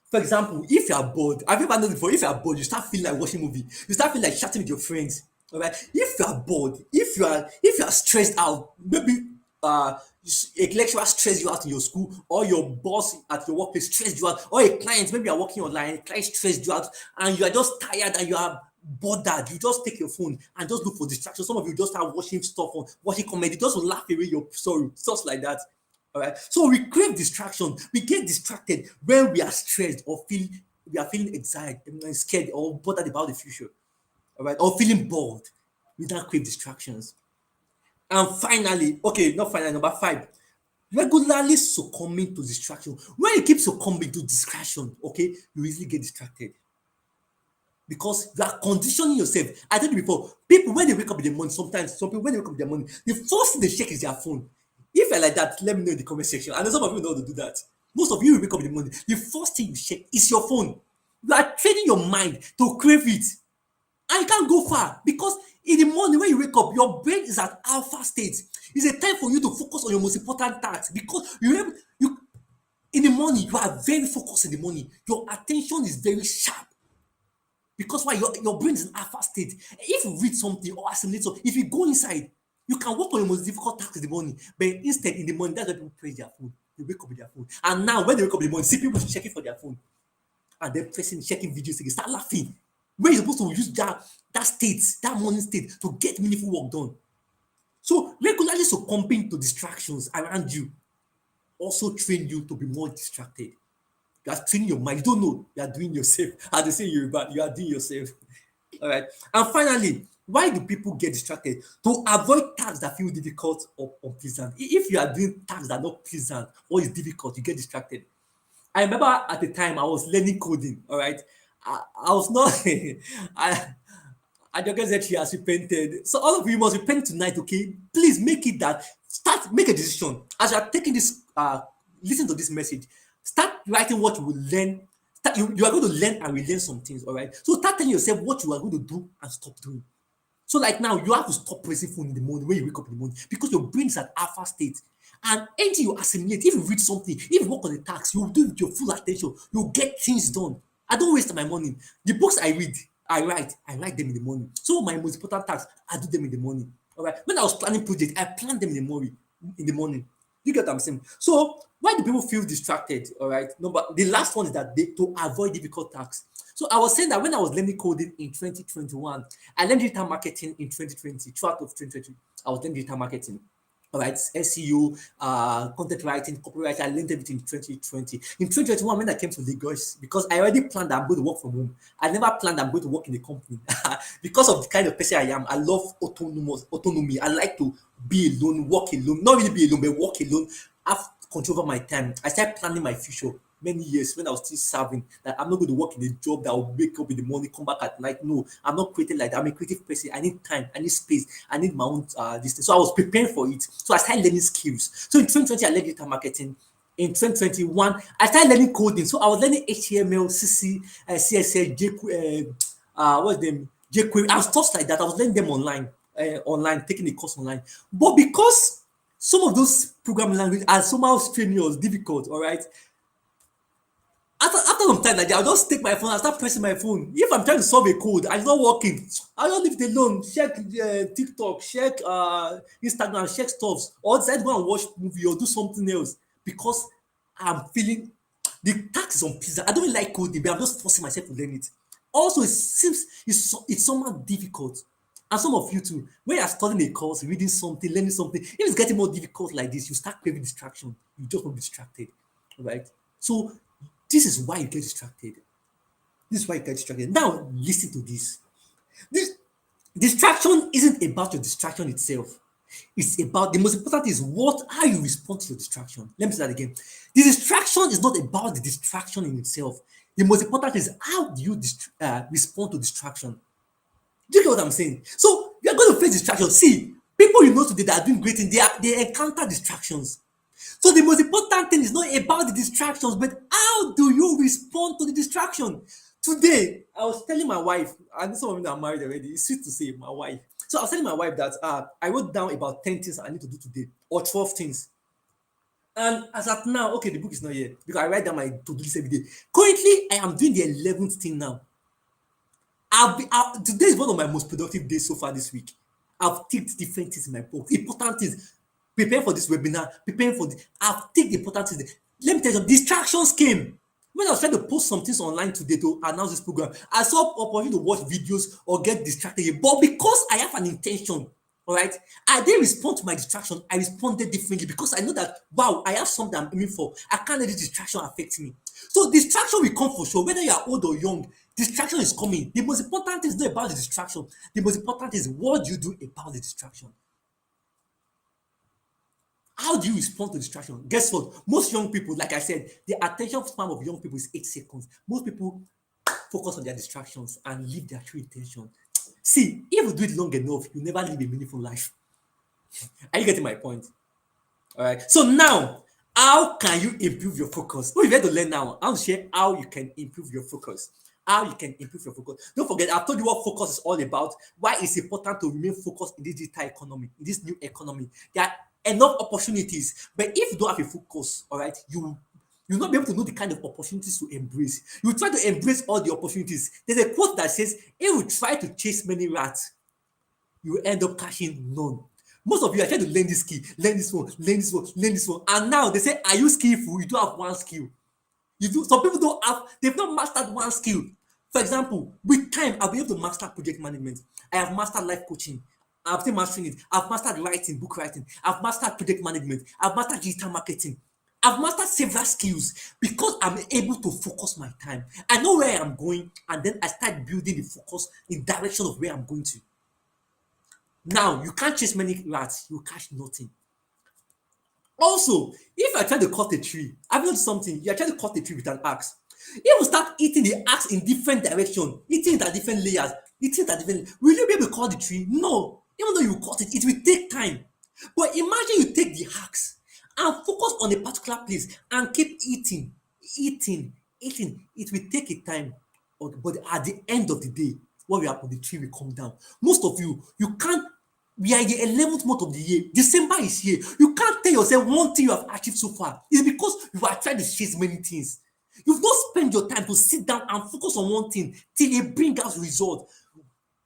For example, if you are bored, have you ever noticed before? If you are bored, you start feeling like watching movie. You start feeling like chatting with your friends. All right. If you are bored, if you are stressed out, maybe a lecturer stressed you out in your school, or your boss at your workplace stressed you out, or a client, maybe you are working online, a client stressed you out, and you are just tired and you are bothered, you just take your phone and just look for distraction. Some of you just start watching stuff on watching comedy, just to laugh away your sorrow, stuff like that. All right. So we crave distraction. We get distracted when we are stressed or we are feeling anxiety and scared or bothered about the future. All right. Or feeling bored. We don't crave distractions. And finally, okay, not finally, number five, regularly succumbing to distraction. When you keep succumbing to distraction, okay, you easily get distracted because you are conditioning yourself. I told you before, people when they wake up in the morning, sometimes some people when they wake up in the morning, the first thing they check is their phone. If you're like that, let me know in the comment section. I know some of you know how to do that. Most of you wake up in the morning, the first thing you check is your phone. You are training your mind to crave it. And you can't go far because in the morning when you wake up, your brain is at alpha state. It's a time for you to focus on your most important tasks because you in the morning you are very focused in the morning. Your attention is very sharp because why your brain is in alpha state. If you read something or assimilate something, if you go inside, you can work on your most difficult tasks in the morning. But instead, in the morning, that's why people press their phone. They wake up with their phone. And now when they wake up in the morning, see people checking for their phone and then pressing, checking videos, they start laughing. When you're supposed to use that state, that morning state to get meaningful work done. So regularly succumbing to distractions around you also train you to be more distracted. You are training your mind. You don't know you are doing yourself. As they say in Yoruba, you are doing yourself. All right. And finally, why do people get distracted? To avoid tasks that feel difficult or unpleasant. If you are doing tasks that are not pleasant or is difficult, you get distracted. I remember at the time I was learning coding. All right. I was not. I Ajoke said she has repented. So all of you must repent tonight, okay? Please make it that. Make a decision. As you are taking this, listen to this message. Start writing what you will learn. You are going to learn and relearn some things, all right? So start telling yourself what you are going to do and stop doing. So like now, you have to stop pressing phone in the morning when you wake up in the morning because your brain is at alpha state. And anything you assimilate, if you read something, if you work on the task, you do it with your full attention. You get things done. I don't waste my morning. The books I read, I write them in the morning. So my most important tasks, I do them in the morning. All right. When I was planning projects, I planned them in the morning. In the morning. You get what I'm saying? So why do people feel distracted? All right. No, but the last one is that they to avoid difficult tasks. So I was saying that when I was learning coding in 2021, I learned digital marketing in 2020, throughout of 2020. I was learning digital marketing. All right, SEO, content writing, copywriting, I learned everything in 2020. In 2021, when I came to Lagos, because I already planned that I'm going to work from home, I never planned I'm going to work in a company. Because of the kind of person I am, I love autonomy. I like to be alone, work alone, not really be alone, but work alone, have control over my time. I started planning my future many years when I was still serving, that I'm not going to work in a job that will wake up in the morning, come back at night. No, I'm not created like that. I'm a creative person. I need time, I need space, I need my own distance. So I was preparing for it. So I started learning skills. So in 2020, I learned digital marketing. In 2021, I started learning coding. So I was learning HTML, CC, CSS, what's them, jQuery, and stuff like that. I was learning them online, taking a course online. But because some of those programming languages are somehow strenuous, difficult, all right, after some time like that, I'll just take my phone and start pressing my phone. If I'm trying to solve a code and it's not working, I'll just leave it alone. Check TikTok, check Instagram, check stuffs, or decide to go and watch movie or do something else because I'm feeling the tax is unpleasant. I don't really like coding, but I'm just forcing myself to learn it. Also, it seems it's somewhat difficult. And some of you too, when you're studying a course, reading something, learning something, if it's getting more difficult like this, you start craving distraction. You just want to be distracted, right? So this is why you get distracted. This is why you get distracted. Now, listen to this. This distraction isn't about your distraction itself. It's about the most important thing is how you respond to your distraction. Let me say that again. The distraction is not about the distraction in itself. The most important thing is how do you respond to distraction. Do you get what I'm saying? So you're going to face distraction. See, people you know today that are doing great things, they encounter distractions. So the most important thing is not about the distractions, but how do you respond to the distraction? Today, I was telling my wife, and some of you are married already, it's sweet to say, my wife. So I was telling my wife that I wrote down about 10 things I need to do today, or 12 things. And as at now, okay, the book is not here because I write down my to-do list every day. Currently, I am doing the 11th thing now. Today is one of my most productive days so far this week. I've ticked different things in my book, important things. Prepare for this webinar, preparing for the. I've ticked the important things. Let me tell you, distractions came. When I was trying to post some things online today to announce this program, I saw opportunity to watch videos or get distracted. But because I have an intention, all right, I didn't respond to my distraction. I responded differently because I know that, wow, I have something I'm aiming for. I can't let this distraction affect me. So distraction will come for sure, whether you are old or young. Distraction is coming. The most important thing is not about the distraction. The most important thing is what do you do about the distraction. How do you respond to distraction? Guess what? Most young people, like I said, the attention span of young people is 8 seconds. Most people focus on their distractions and leave their true intention. See, if you do it long enough, you never live a meaningful life. Are you getting my point? All right. So now, How can you improve your focus? Oh, you have to learn now. I want to share how you can improve your focus. How you can improve your focus. Don't forget, I've told you what focus is all about. Why it's important to remain focused in this digital economy, in this new economy. There are enough opportunities, but if you don't have a focus, all right, you'll not be able to know the kind of opportunities to embrace. You try to embrace all the opportunities. There's a quote that says, if you try to chase many rats, you end up catching none. Most of you are trying to learn this skill, learn this one, learn this one, learn this one. And now they say, are you skillful? You don't have one skill. You do. Some people don't have, they've not mastered one skill. For example, with time, I'll be able to master project management. I have mastered life coaching. I'm still mastering it. I've mastered writing, book writing. I've mastered project management. I've mastered digital marketing. I've mastered several skills because I'm able to focus my time. I know where I'm going, and then I start building the focus in direction of where I'm going to. Now, you can't chase many rats, you catch nothing. Also, if I try to cut a tree, I've noticed something. You are trying to cut a tree with an axe. If you start eating the axe in different direction, eating it at different layers, eating it at different, will you be able to cut the tree? No. Even though you cut it, it will take time. But imagine you take the axe and focus on a particular place and keep eating, eating, eating. It will take a time, but at the end of the day, what will happen? The tree will come down. Most of you, you can't. We are in the 11th month of the year. December is here. You can't tell yourself one thing you have achieved so far. It's because you are trying to chase many things. You've not spent your time to sit down and focus on one thing till it brings out result.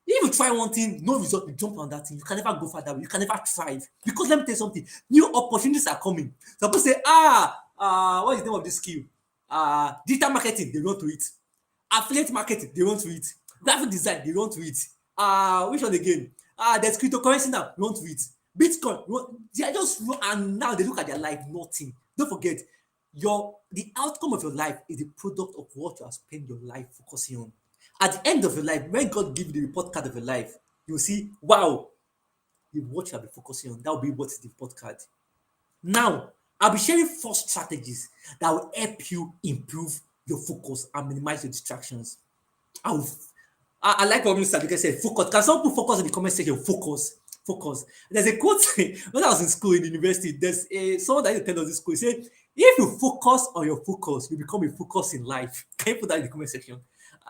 If you try one thing, no result, you jump on that thing. You can never go further. You can never thrive. Because let me tell you something. New opportunities are coming. Some people say, what is the name of this skill? Digital marketing, they run to it. Affiliate marketing, they run to it. Graphic design, they run to it. Which one again? There's cryptocurrency now, run to it. Bitcoin, they are just and now they look at their life, nothing. Don't forget, the outcome of your life is the product of what you have spent your life focusing on. At the end of your life, when God gives you the report card of your life, you'll see, wow, what you have been focusing on. That will be what is the report card. Now, I'll be sharing 4 strategies that will help you improve your focus and minimize your distractions. I like what Mr. Abike said, focus. Can some people focus in the comment section? Focus. Focus. There's a quote when I was in school in university. There's someone that used to tell us this quote. He said, if you focus on your focus, you become a focus in life. Can you put that in the comment section?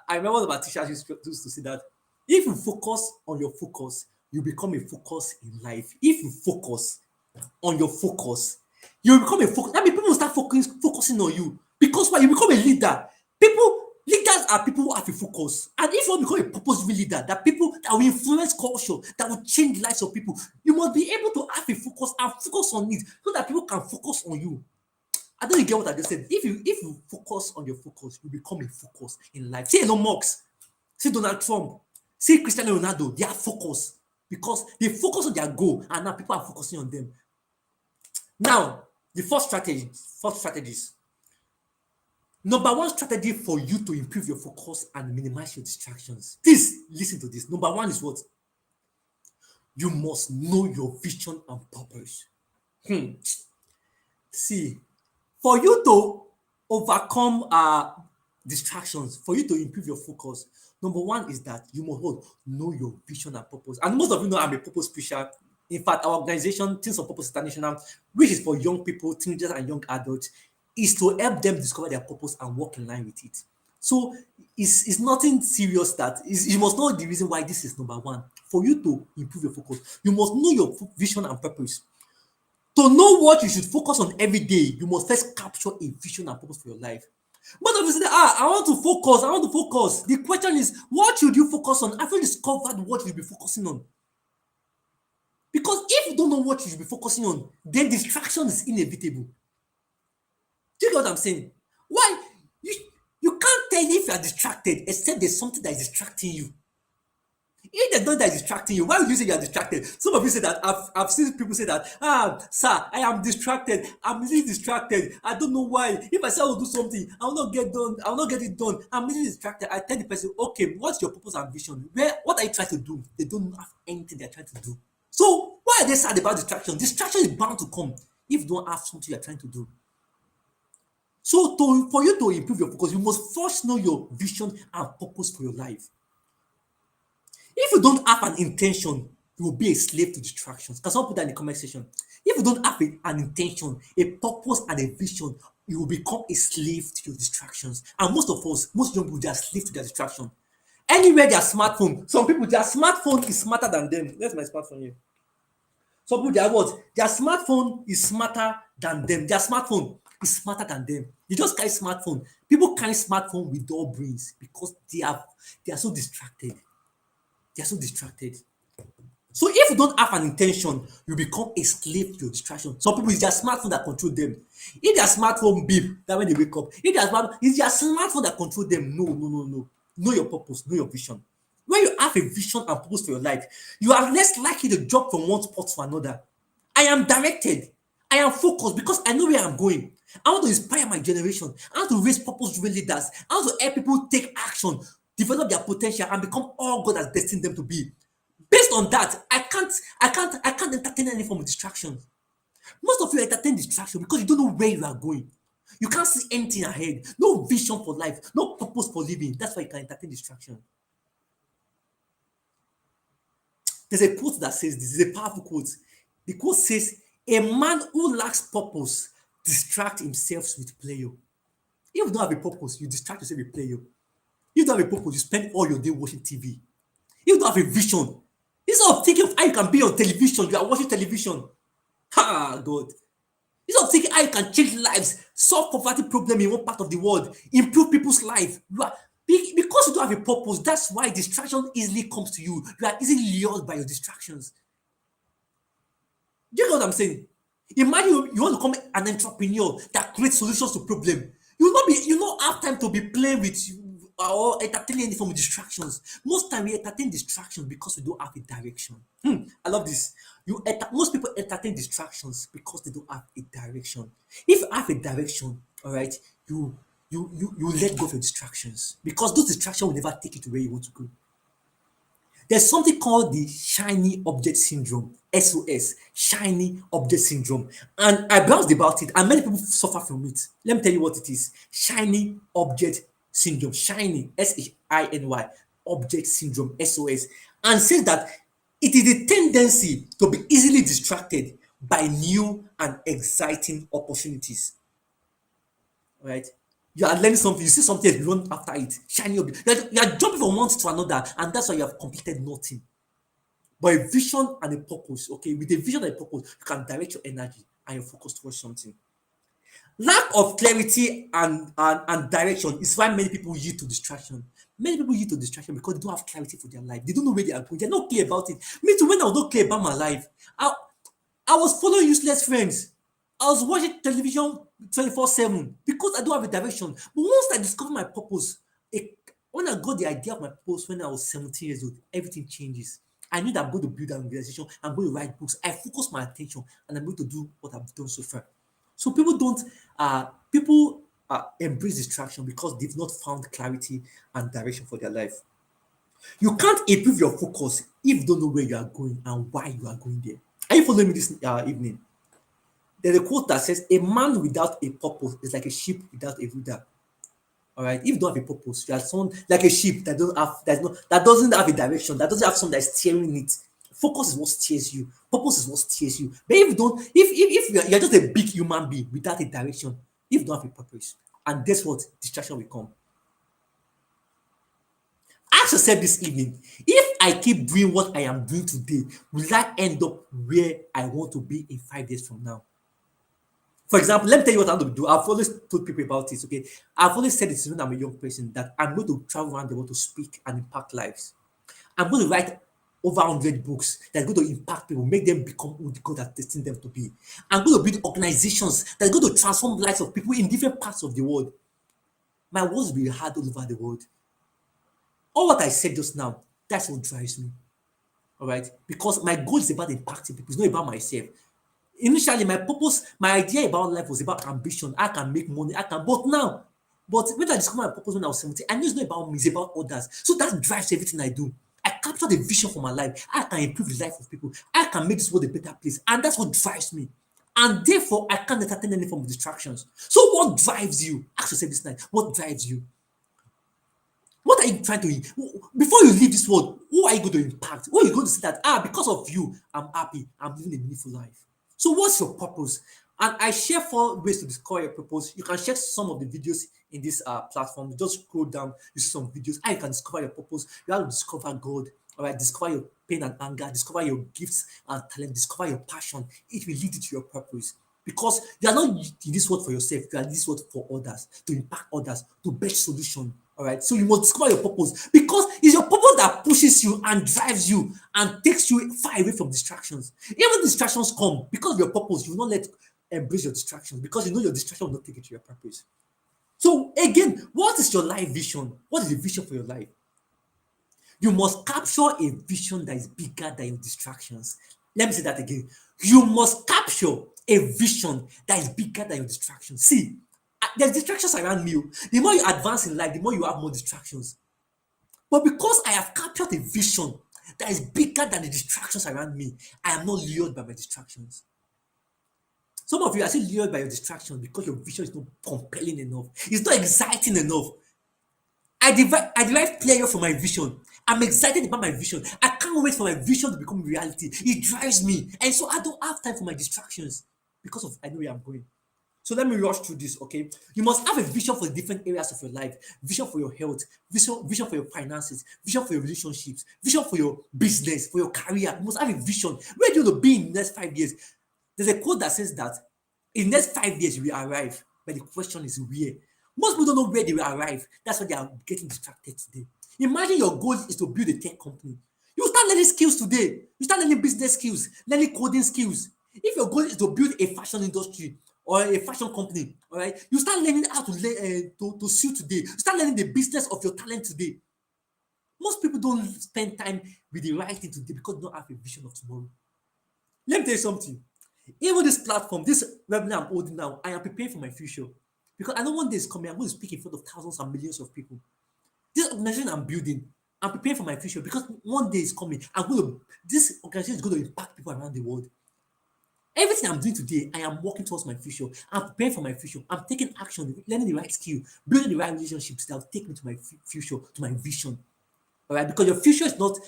I remember one of our teachers used to say that. If you focus on your focus, you become a focus in life. If you focus on your focus, you become a focus. That means people will start focusing on you. Because why? You become a leader. Leaders are people who have a focus. And if you want to become a purposeful leader, that people that will influence culture, that will change the lives of people, you must be able to have a focus and focus on it so that people can focus on you. I don't get what I just said. If you focus on your focus, you become a focus in life. See Elon Musk, see Donald Trump, see Cristiano Ronaldo, they are focused because they focus on their goal and now people are focusing on them. Now, the fourth strategies. Number 1 strategy for you to improve your focus and minimize your distractions. Please listen to this. Number 1 is what? You must know your vision and purpose. See, for you to overcome distractions, for you to improve your focus, number 1 is that you must know your vision and purpose. And most of you know I'm a purpose preacher. In fact, our organization, Teams of Purpose International, which is for young people, teenagers, and young adults, is to help them discover their purpose and work in line with it. So it's nothing serious that you must know the reason why this is number 1. For you to improve your focus, you must know your vision and purpose. To know what you should focus on every day, you must first capture a vision and purpose for your life. Most of you say, I want to focus. The question is, what should you focus on? Have you discovered what you'll be focusing on? Because if you don't know what you should be focusing on, then distraction is inevitable. Do you get what I'm saying? Why? You can't tell if you are distracted except there's something that is distracting you. If there's nothing that is distracting you, why would you say you are distracted? Some of you say that, I've seen people say that, sir, I am distracted. I'm really distracted. I don't know why. If I say I will do something, I will not get it done. I'm really distracted. I tell the person, okay, what's your purpose and vision? What are you trying to do? They don't have anything they're trying to do. So why are they sad about distraction? Distraction is bound to come if you don't have something you're trying to do. So for you to improve your focus, you must first know your vision and purpose for your life. If you don't have an intention, you will be a slave to distractions. Can someone put that in the comment section? If you don't have an intention, a purpose, and a vision, you will become a slave to your distractions. And most of us, most young people, they are slave to their distraction. Anywhere their smartphone, some people, their smartphone is smarter than them. Where's my smartphone here? Some people, their what? Their smartphone is smarter than them. Their smartphone is smarter than them. You just carry smartphone. People carry smartphone with dull brains because they are so distracted. They are so distracted. So if you don't have an intention, you become a slave to your distraction. Some people, it's their smartphone that control them. If their smartphone beep, that when they wake up, if their smartphone, it's their smartphone that control them. No, no, no, no. Know your purpose, know your vision. When you have a vision and purpose for your life, you are less likely to jump from one spot to another. I am directed. I am focused because I know where I'm going. I want to inspire my generation. I want to raise purpose-driven leaders. I want to help people take action, develop their potential, and become all God has destined them to be. Based on that, I can't entertain any form of distraction. Most of you entertain distraction because you don't know where you are going. You can't see anything ahead. No vision for life, no purpose for living. That's why you can entertain distraction. There's a quote that says this is a powerful quote. The quote says, "A man who lacks purpose distracts himself with pleasure." If you don't have a purpose, you distract yourself with pleasure. If you don't have a purpose, you spend all your day watching TV. If you don't have a vision, instead of thinking of how you can be on television, you are watching television. Ha, God. Instead of thinking how you can change lives, solve poverty problem in one part of the world, improve people's life, because you don't have a purpose, that's why distraction easily comes to you. You are easily lured by your distractions. Do you know what I'm saying? Imagine you want to become an entrepreneur that creates solutions to problem. You will not have time to be playing with or entertaining any form of distractions. Most time we entertain distractions because we don't have a direction. I love this. Most people entertain distractions because they don't have a direction. If you have a direction, all right, you let go of your distractions because those distractions will never take you to where you want to go. There's something called the shiny object syndrome, SOS, shiny object syndrome. And I browsed about it, and many people suffer from it. Let me tell you what it is. Shiny object syndrome, shiny, SHINY, object syndrome, SOS, and says that it is the tendency to be easily distracted by new and exciting opportunities. Right? You are learning something, you see something, you run after it, shiny object. You are jumping from one to another, and that's why you have completed nothing. But a vision and a purpose, okay, with a vision and a purpose, you can direct your energy and your focus towards something. Lack of clarity and direction is why many people yield to distraction. Many people yield to distraction because they don't have clarity for their life. They don't know where they are going. They're not clear about it. Me too, when I was not clear about my life, I was following useless friends. I was watching television 24/7 because I don't have a direction. But once I discovered my purpose, when I got the idea of my purpose when I was 17 years old, everything changes. I knew that I'm going to build an organization, I'm going to write books. I focus my attention and I'm going to do what I've done so far. So people embrace distraction because they've not found clarity and direction for their life. You can't improve your focus if you don't know where you are going and why you are going there. Are you following me this evening? There's a quote that says, "A man without a purpose is like a sheep without a leader." All right. If you don't have a purpose, you are someone like a sheep that doesn't have a direction, that doesn't have someone that's steering it. Focus is what steers you. Purpose is what steers you. But if you don't, if you're just a big human being without a direction, if you don't have a purpose, and guess what? Distraction will come. Ask yourself this evening, if I keep doing what I am doing today, will I end up where I want to be in 5 years from now? For example, let me tell you what I'm going to do. I've always told people about this, okay? I've always said this when I'm a young person that I'm going to travel around the world to speak and impact lives. I'm going to write over 100 books that are going to impact people, make them become who God has destined them to be. I'm going to build organizations that are going to transform lives of people in different parts of the world. My words will be heard all over the world. All what I said just now, that's what drives me. All right? Because my goal is about impacting people, it's not about myself. Initially, my purpose, my idea about life was about ambition. I can make money, but when I discovered my purpose when I was 17, I knew it's not about me, it's about others. So that drives everything I do. I capture the vision for my life. I can improve the life of people. I can make this world a better place. And that's what drives me. And therefore, I can't entertain any form of distractions. So what drives you? Ask yourself this night, what drives you? What are you trying to before you leave this world? Who are you going to impact? Who are you going to see that because of you, I'm happy, I'm living a meaningful life? So what's your purpose? And I share 4 ways to discover your purpose. You can check some of the videos in this platform. Just scroll down, you see some videos. How you can discover your purpose. You have to discover God. All right, discover your pain and anger. Discover your gifts and talent. Discover your passion. It will lead you to your purpose. Because you are not in this world for yourself. You are in this world for others, to impact others, to best solution. All right. So you must discover your purpose because it's your purpose that pushes you and drives you and takes you far away from distractions. Even distractions come because of your purpose. You will not let embrace your distractions because you know your distraction will not take you to your purpose. So again, what is your life vision? What is the vision for your life? You must capture a vision that is bigger than your distractions. Let me say that again. You must capture a vision that is bigger than your distractions. See, there's distractions around you. The more you advance in life, the more you have more distractions. But because I have captured a vision that is bigger than the distractions around me, I am not lured by my distractions. Some of you are still lured by your distractions because your vision is not compelling enough. It's not exciting enough. I derive pleasure from my vision. I'm excited about my vision. I can't wait for my vision to become reality. It drives me. And so I don't have time for my distractions because of I know where I'm going. So let me rush through this, okay? You must have a vision for the different areas of your life. Vision for your health, vision for your finances, vision for your relationships, vision for your business, for your career. You must have a vision. Where do you want to be in the next 5 years? There's a quote that says that in the next 5 years we will arrive, but the question is where. Most people don't know where they will arrive. That's why they are getting distracted today. Imagine your goal is to build a tech company. You start learning skills today. You start learning business skills, learning coding skills. If your goal is to build a fashion industry or a fashion company, all right, you start learning how to to sew today. You start learning the business of your talent today. Most people don't spend time with the right thing today because they don't have a vision of tomorrow. Let me tell you something. Even this platform, this webinar I'm holding now, I am preparing for my future. Because I know one day is coming, I'm going to speak in front of thousands and millions of people. This organization I'm building, I'm preparing for my future because one day is coming. This organization is going to impact people around the world. Everything I'm doing today, I am working towards my future. I'm preparing for my future. I'm taking action, learning the right skill, building the right relationships that will take me to my future, to my vision. All right, because your future is not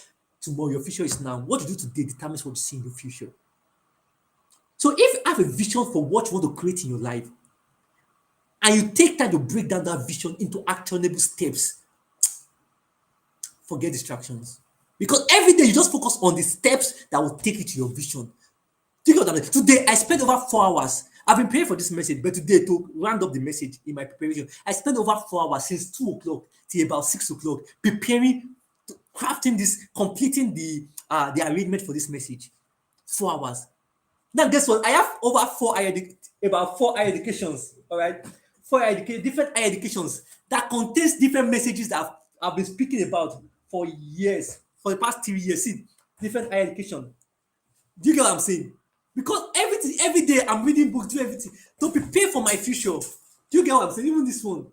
tomorrow, your future is now. What you do today determines what you see in your future. So if you have a vision for what you want to create in your life, and you take time to break down that vision into actionable steps, forget distractions. Because every day you just focus on the steps that will take you to your vision. Do you know what I mean? Today I spent over 4 hours. I've been praying for this message, but today to round up the message in my preparation, I spent over 4 hours since 2 o'clock till about 6 o'clock preparing, crafting this, completing the arrangement for this message. 4 hours. Now guess what? I have over about 4 higher educations. All right, different higher educations that contains different messages that I've been speaking about for years, for the past 3 years. See, different higher education. Do you get what I'm saying? Because everything, every day I'm reading books, do everything to prepare for my future. Do you get what I'm saying? Even this one,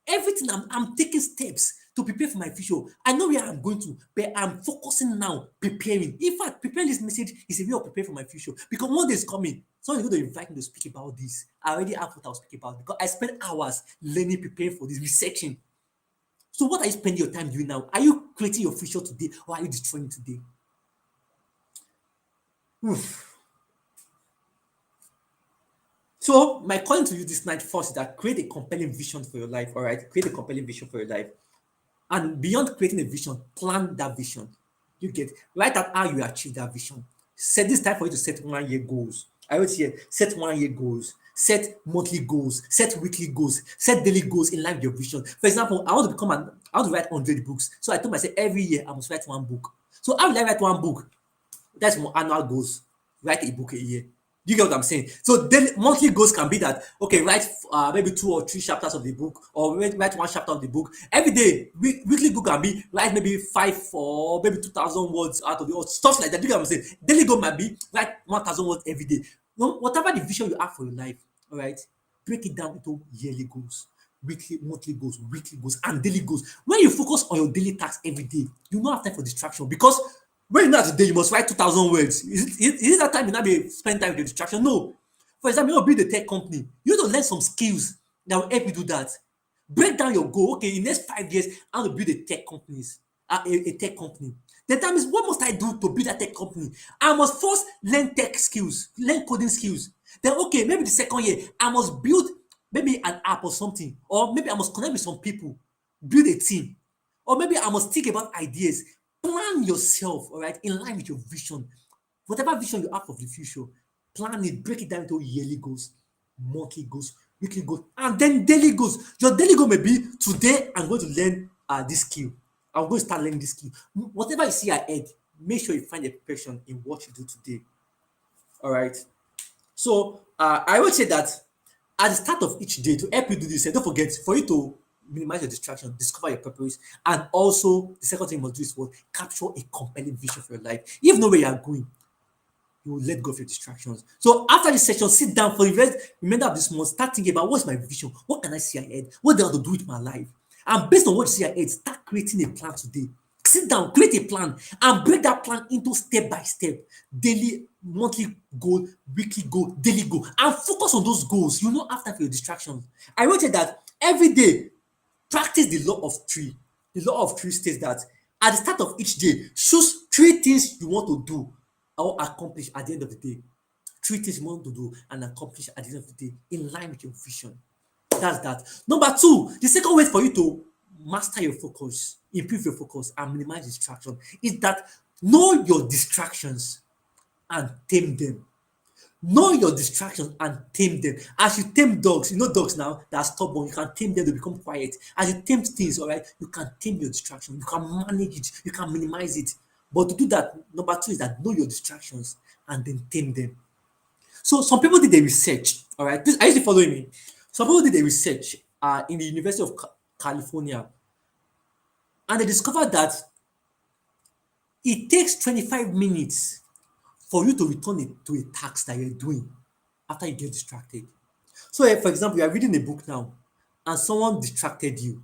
everything I'm taking steps to prepare for my future. I know where I'm going to, but I'm focusing now, preparing. In fact, preparing this message is a way of preparing for my future because one day is coming. Someone is going to invite me to speak about this. I already have what I'll speak about because I spent hours learning, preparing for this, researching. So, what are you spending your time doing now? Are you creating your future today or are you destroying it today? Oof. So, my calling to you this night first is that create a compelling vision for your life. All right, create a compelling vision for your life. And beyond creating a vision, plan that vision. You get write out how you achieve that vision. Set this time for you to set 1 year goals. I always hear set 1 year goals, set monthly goals, set weekly goals, set daily goals in line with your vision. For example, I want to write 100 books. So I told myself every year I must write one book. So how will I write one book? That's my annual goals. Write a book a year. Do you get what I'm saying? So then monthly goals can be that okay, write maybe 2 or 3 chapters of the book, or write 1 chapter of the book every day. Weekly goal can be write maybe 5 or maybe 2,000 words out of the or stuff like that. Do you get what I'm saying? Daily goal might be write 1,000 words every day. No, whatever the vision you have for your life, all right, break it down into yearly goals, weekly goals, and daily goals. When you focus on your daily tasks every day, you don't have time for distraction because when you know that today you must write 2,000 words. Is it that time you now be spend time with the distraction? No. For example, you want to build a tech company. You need to learn some skills that will help you do that. Break down your goal. Okay, in the next 5 years, I want to build a tech company. Then that means what must I do to build that tech company? I must first learn tech skills, learn coding skills. Then okay, maybe the second year I must build maybe an app or something, or maybe I must connect with some people, build a team, or maybe I must think about ideas. Plan yourself, all right, in line with your vision. Whatever vision you have of the future, plan it, break it down into yearly goals, monthly goals, weekly goals, and then daily goals. Your daily goal may be today I'm going to learn this skill. I'm going to start learning this skill. Whatever you see ahead, make sure you find a passion in what you do today. All right. So I would say that at the start of each day, to help you do this, don't forget for you to minimize your distraction, discover your purpose, and also the second thing you must do is what, capture a compelling vision for your life. If you know where you are going, you will let go of your distractions. So after this session, sit down for the remainder of this month, start thinking about what's my vision, what can I see ahead, what do I have to do with my life, and based on what you see ahead, start creating a plan today. Sit down, create a plan, and break that plan into step by step, daily, monthly goal, weekly goal, daily goal, and focus on those goals. You know, after for your distractions. I wrote it that every day, practice the law of three. The law of three states that at the start of each day, choose three things you want to do or accomplish at the end of the day. Three things you want to do and accomplish at the end of the day in line with your vision. That's that. Number two, the second way for you to master your focus, improve your focus, and minimize distraction is that know your distractions and tame them. Know your distractions and tame them. As you tame dogs, you know dogs now that are stubborn, you can tame them to become quiet. As you tame things, all right, you can tame your distraction, you can manage it, you can minimize it. But to do that, number two is that know your distractions and then tame them. So some people did a research, all right. Please, are you following me? Some people did a research in the University of California, and they discovered that it takes 25 minutes for you to return it to a task that you're doing after you get distracted. So, for example, you are reading a book now, and someone distracted you.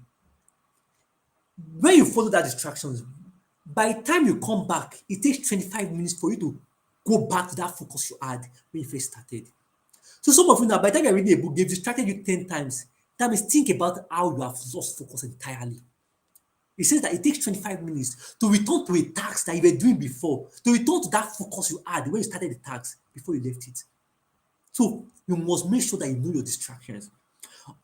When you follow that distractions, by the time you come back, it takes 25 minutes for you to go back to that focus you had when you first started. So some of you now, by the time you're reading a book, they've distracted you 10 times. That means think about how you have lost focus entirely. It says that it takes 25 minutes to return to a task that you were doing before, to return to that focus you had when you started the task before you left it. So you must make sure that you know your distractions.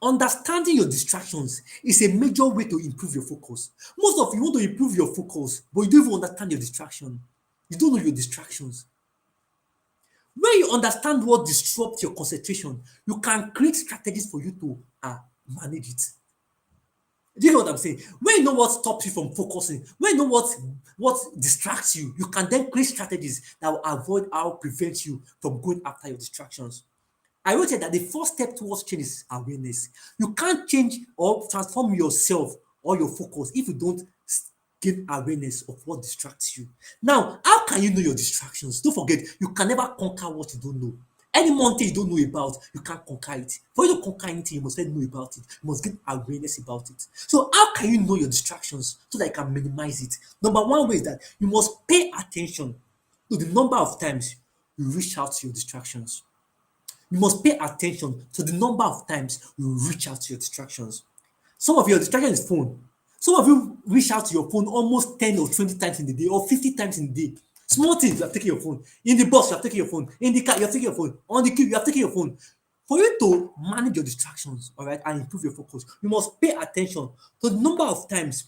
Understanding your distractions is a major way to improve your focus. Most of you want to improve your focus, but you don't even understand your distraction. You don't know your distractions. When you understand what disrupts your concentration, you can create strategies for you to manage it. Do you know what I'm saying? When you know what stops you from focusing, when you know what distracts you, you can then create strategies that will avoid or prevent you from going after your distractions. I wrote here that the first step towards change is awareness. You can't change or transform yourself or your focus if you don't gain awareness of what distracts you. Now, how can you know your distractions? Don't forget, you can never conquer what you don't know. Any mountain you don't know about, you can't conquer it. For you to conquer anything, you must first know about it. You must get awareness about it. So, how can you know your distractions so that you can minimize it? Number one way is that you must pay attention to the number of times you reach out to your distractions. You must pay attention to the number of times you reach out to your distractions. Some of your distraction is phone. Some of you reach out to your phone almost 10 or 20 times in the day or 50 times in the day. Small things, you have taken your phone. In the bus, you have taken your phone. In the car, you have taken your phone. On the queue, you have taken your phone. For you to manage your distractions, all right, and improve your focus, you must pay attention to the number of times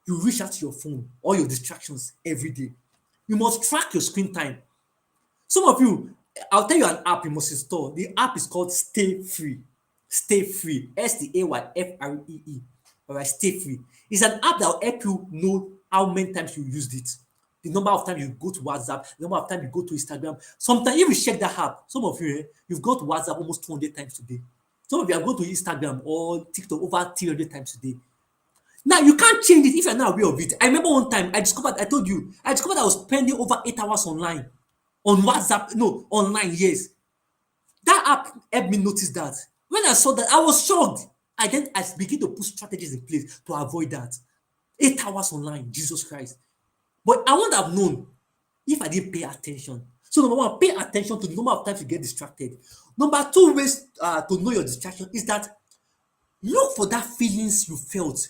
you reach out to your phone or your distractions every day. You must track your screen time. Some of you, I'll tell you an app you must install. The app is called Stay Free. Stay Free. Stayfree. All right, Stay Free. It's an app that will help you know how many times you used it. The number of times you go to WhatsApp, the number of times you go to Instagram. Sometimes if you check that app, some of you, you've got to WhatsApp almost 200 times today. Some of you have gone to Instagram or TikTok over 300 times today. Now you can't change it if you're not aware of it. I remember one time I discovered I was spending over 8 hours online on WhatsApp, no, online, yes. That app helped me notice that. When I saw that, I was shocked. I begin to put strategies in place to avoid that. 8 hours online, Jesus Christ. But I wouldn't have known if I didn't pay attention. So number one, pay attention to the number of times you get distracted. Number two ways to know your distraction is that look for that feelings you felt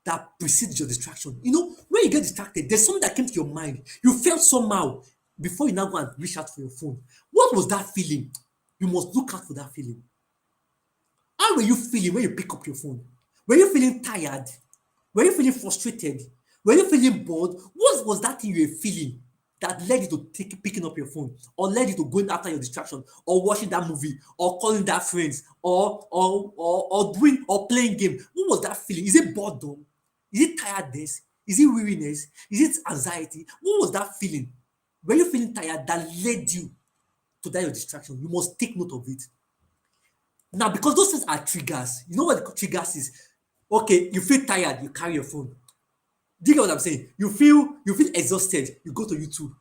that precedes your distraction. When you get distracted, there's something that came to your mind. You felt somehow before you now go and reach out for your phone. What was that feeling? You must look out for that feeling. How were you feeling when you pick up your phone? Were you feeling tired? Were you feeling frustrated? Were you feeling bored? What was that thing you were feeling that led you to picking up your phone, or led you to going after your distraction, or watching that movie, or calling that friends, or doing or playing game? What was that feeling? Is it boredom? Is it tiredness? Is it weariness? Is it anxiety? What was that feeling? Were you feeling tired that led you to that your distraction? You must take note of it. Now, because those things are triggers, you know what the triggers is? Okay, you feel tired, you carry your phone. Do you get what I'm saying? You feel exhausted, you go to YouTube.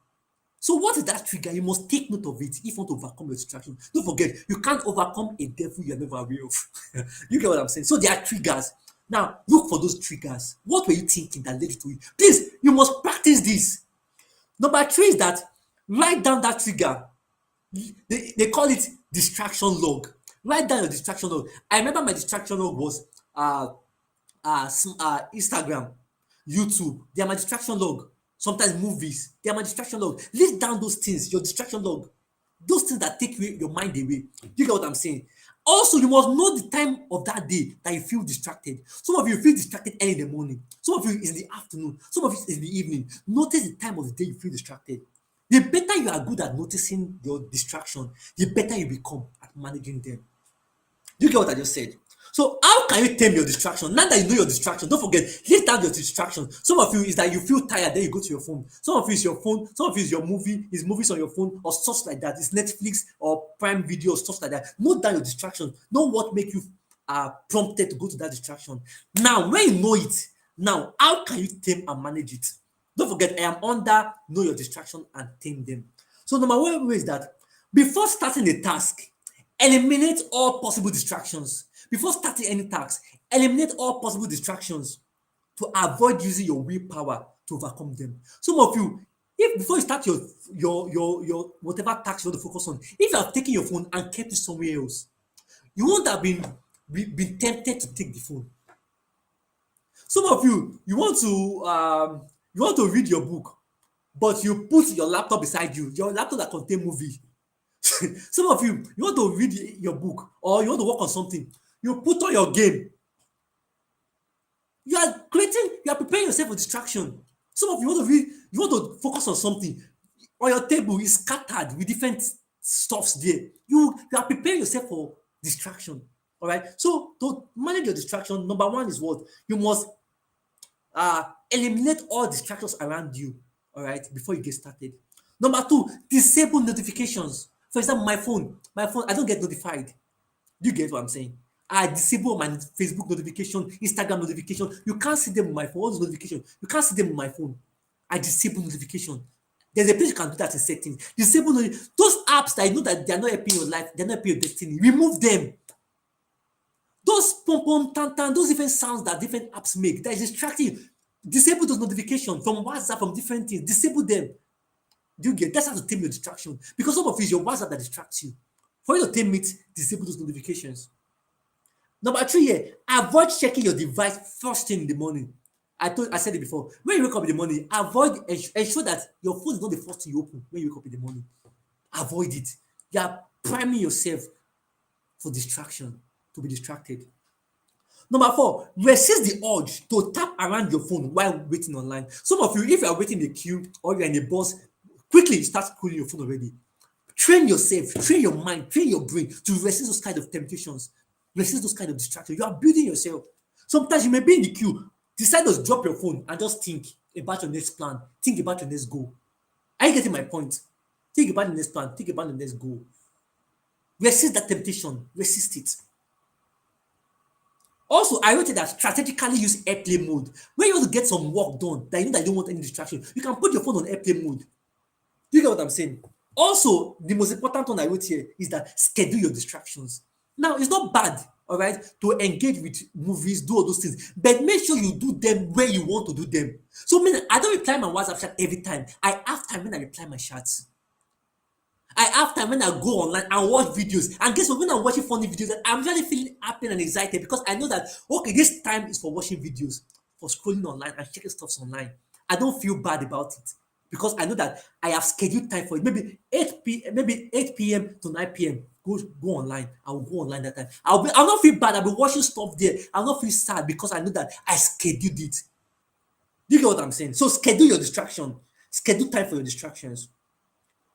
So what is that trigger? You must take note of it if you want to overcome your distraction. Don't forget, you can't overcome a devil you're never aware of. You get what I'm saying? So there are triggers. Now, look for those triggers. What were you thinking that led you to it? Please, you must practice this. Number three is that write down that trigger. They call it distraction log. Write down your distraction log. I remember my distraction log was Instagram, YouTube. They are my distraction log. Sometimes movies. They are my distraction log. List down those things, your distraction log. Those things that take your mind away. You get what I'm saying? Also, you must know the time of that day that you feel distracted. Some of you feel distracted early in the morning. Some of you is in the afternoon. Some of you is in the evening. Notice the time of the day you feel distracted. The better you are good at noticing your distraction, the better you become at managing them. Do you get what I just said? So how can you tame your distraction? Now that you know your distraction, don't forget, list down your distraction. Some of you is that you feel tired, then you go to your phone. Some of you is your phone, some of you is your movie, is movies on your phone, or stuff like that. It's Netflix or Prime Video, stuff like that. Note down your distraction. Know what make you prompted to go to that distraction. Now, when you know it, now how can you tame and manage it? Don't forget, I am under know your distraction and tame them. So number one way is that before starting a task, eliminate all possible distractions. Before starting any task, eliminate all possible distractions to avoid using your willpower to overcome them. Some of you, if before you start your whatever task you want to focus on, if you have taken your phone and kept it somewhere else, you won't have been tempted to take the phone. Some of you, you want to read your book, but you put your laptop beside you, your laptop that contain movie. Some of you want to read your book or you want to work on something, you put on your game. You are preparing yourself for distraction. Some of you want to read, you want to focus on something. On your table is scattered with different stuffs there. You are preparing yourself for distraction. All right. So to manage your distraction, number one is what? You must eliminate all distractions around you, all right, before you get started. Number two, disable notifications. For example, my phone, I don't get notified. Do you get what I'm saying? I disable my Facebook notification, Instagram notification. You can't see them on my phone. All those notifications, you can't see them on my phone. I disable notification. There's a place you can do that in settings. Disable those apps that you know that they are not helping your life, they're not helping your destiny. Remove them. Those pom pom tan tan, those different sounds that different apps make that is distracting you. Disable those notifications from WhatsApp, from different things. Disable them. Do you get? That's how to tame your distraction. Because some of it is your WhatsApp that distracts you. For you to tame it, disable those notifications. Number three here, avoid checking your device first thing in the morning. I said it before. When you wake up in the morning, ensure that your phone is not the first thing you open when you wake up in the morning. Avoid it. You are priming yourself for distraction, to be distracted. Number four, resist the urge to tap around your phone while waiting online. Some of you, if you are waiting in the queue or you're in a bus, quickly start scrolling your phone already. Train yourself, train your mind, train your brain to resist those kind of temptations, resist those kind of distractions. You are building yourself. Sometimes you may be in the queue, decide to drop your phone and just think about your next plan, think about your next goal. Are you getting my point? Think about the next plan, think about the next goal. Resist that temptation, resist it. Also, I wrote it that strategically use airplane mode. When you want to get some work done, that you know that you don't want any distraction, you can put your phone on airplane mode. Do you get what I'm saying? Also, the most important one I wrote here is that schedule your distractions. Now, it's not bad, all right, to engage with movies, do all those things, but make sure you do them where you want to do them. So, I don't reply my WhatsApp chat every time. I have time when I reply my chats. I have time when I go online and watch videos. And guess what? When I'm watching funny videos, I'm really feeling happy and excited because I know that, okay, this time is for watching videos. for scrolling online and checking stuff online. I don't feel bad about it because I know that I have scheduled time for it. Maybe 8 p.m. to 9 p.m. Go online. I will go online that time. I'll not feel bad. I'll be watching stuff there. I'll not feel sad because I know that I scheduled it. Do you get what I'm saying? So schedule your distraction. Schedule time for your distractions.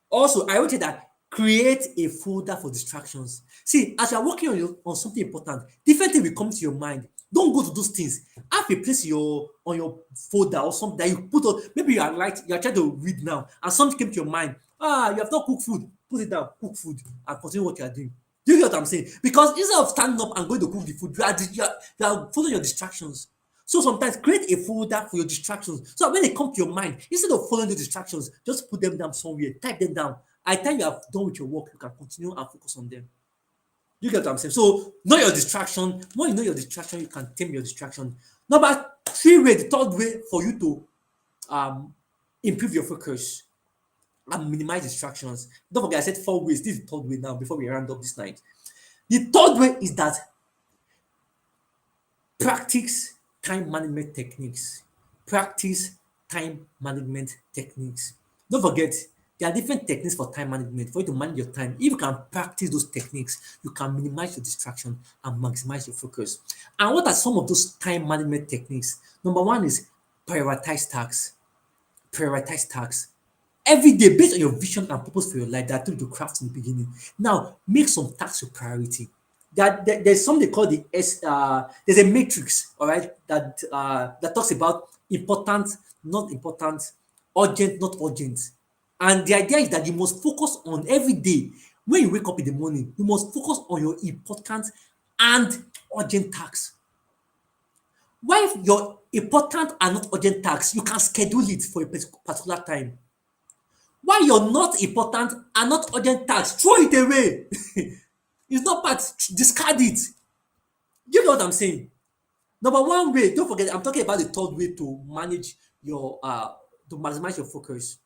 Also, I would say that create a folder for distractions. See, as you're working on something important, different things will come to your mind. Don't go to those things. Have a place on your folder or something that you put on. Maybe you are trying to read now, and something came to your mind. You have not cooked food. Put it down, cook food, and continue what you are doing. Do you get what I'm saying? Because instead of standing up and going to cook the food, you are following your distractions. So sometimes create a folder for your distractions. So when they come to your mind, instead of following the distractions, just put them down somewhere, type them down. By the time you have done with your work, you can continue and focus on them. You get what I'm saying? So know your distraction. When you know your distraction, you can tame your distraction. Number three way, the third way for you to um improve your focus and minimize distractions. Don't forget, I said four ways. This is the third way now before we round up this night. The third way is that practice time management techniques. Practice time management techniques. Don't forget, there are different techniques for time management for you to manage your time. If you can practice those techniques, you can minimize your distraction and maximize your focus. And what are some of those time management techniques? Number one is prioritize tasks. Prioritize tasks. Every day, based on your vision and purpose for your life that I told you to craft in the beginning. Now, make some tasks your priority. There's something called there's a matrix, all right, that talks about important, not important, urgent, not urgent. And the idea is that you must focus on every day. When you wake up in the morning, you must focus on your important and urgent tasks. While your important and not urgent tasks, you can schedule it for a particular time. Why you're not important and not urgent tasks, throw it away. It's not part, discard it. You know what I'm saying? Number one way, don't forget, I'm talking about the third way to manage your to maximize your focus,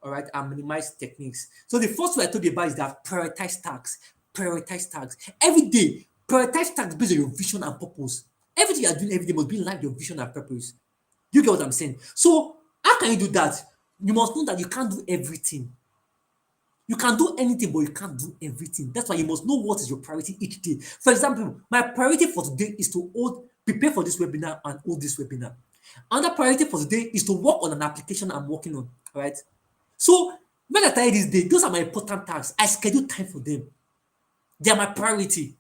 all right, and minimize techniques. So the first way I told you about is that prioritize tasks. Prioritize tasks. Every day, prioritize tasks based on your vision and purpose. Everything you are doing every day must be in line with your vision and purpose. You get what I'm saying? So how can you do that? You must know that you can't do everything. You can do anything, but you can't do everything. That's why you must know what is your priority each day. For example, my priority for today is to prepare for this webinar and hold this webinar. Another priority for today is to work on an application I'm working on. All right. So when I tell you this day, those are my important tasks. I schedule time for them. They are my priority.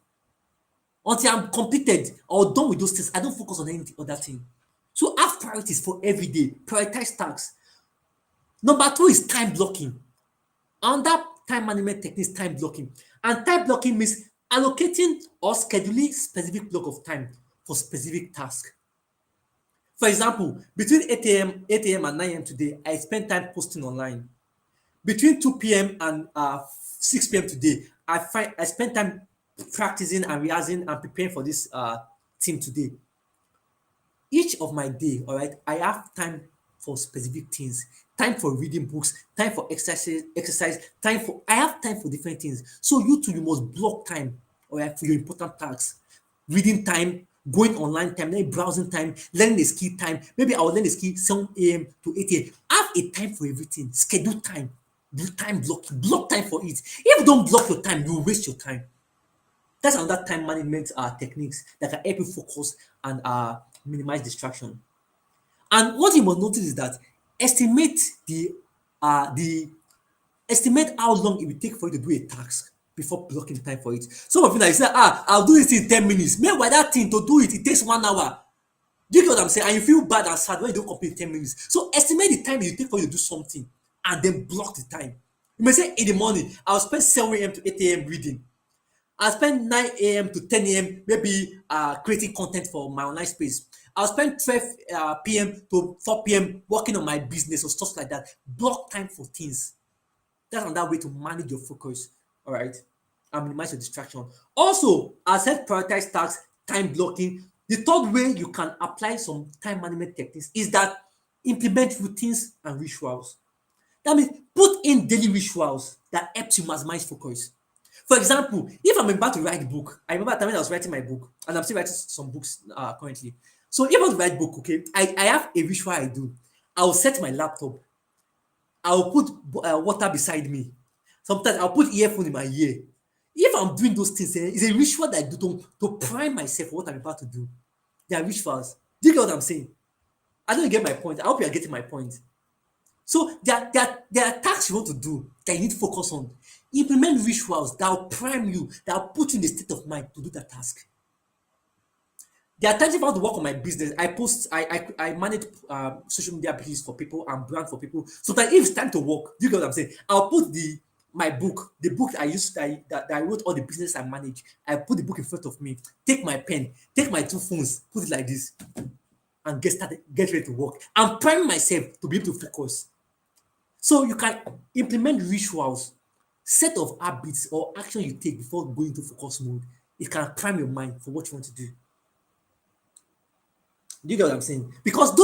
Until I'm completed or done with those things, I don't focus on any other thing. So have priorities for every day. Prioritize tasks. Number two is time blocking. Under time management techniques, time blocking. And time blocking means allocating or scheduling specific block of time for specific task. For example, between 8 a.m. and 9 a.m. today, I spent time posting online. Between 2 p.m. and 6 p.m. today, I spent time practicing and rehearsing and preparing for this team today. Each of my day, all right, I have time for specific things, time for reading books, time for exercise, I have time for different things. So you too, you must block time, all right, for your important tasks. Reading time, going online time, then browsing time, learning a skill time. Maybe I'll learn a skill 7 a.m. to 8 a.m. Have a time for everything. Schedule time. Do time blocking. Block time for it. If you don't block your time, you waste your time. That's another time management techniques that can help you focus and minimize distraction. And what you must notice is that estimate the estimate how long it will take for you to do a task before blocking time for it. Some of you now you say, I'll do this in 10 minutes. Meanwhile, that thing to do it, it takes 1 hour. Do you get what I'm saying? And you feel bad and sad when you don't complete 10 minutes. So estimate the time it take for you to do something and then block the time. You may say in the morning, I'll spend 7 a.m. to 8 a.m. reading. I'll spend 9 a.m. to 10 a.m. maybe creating content for my online space. I'll spend 12 p.m. to 4 p.m. working on my business or stuff like that. Block time for things. That's another way to manage your focus, all right, and minimize your distraction. Also, as I said, prioritize tasks, time blocking. The third way you can apply some time management techniques is that implement routines and rituals. That means put in daily rituals that helps you maximize focus. For example, if I'm about to write a book, I remember at the time when I was writing my book, and I'm still writing some books currently. So if I want to write book, okay, I have a ritual I do. I'll set my laptop. I'll put water beside me. Sometimes I'll put earphone in my ear. If I'm doing those things, it's a ritual that I do to prime myself for what I'm about to do. They are rituals. Do you get what I'm saying? I don't get my point. I hope you are getting my point. So there are tasks you want to do that you need to focus on. Implement rituals that will prime you, that will put you in the state of mind to do that task. There are times if I want to work on my business, I post, I manage social media pages for people and brand for people. So that if it's time to work, do you get what I'm saying? I'll put my book, the book I used that I wrote all the business I manage. I put the book in front of me, take my pen, take my two phones, put it like this, and get ready to work. I'm priming myself to be able to focus. So you can implement rituals, set of habits or action you take before going to focus mode. It can prime your mind for what you want to do. Do you get what I'm saying? Because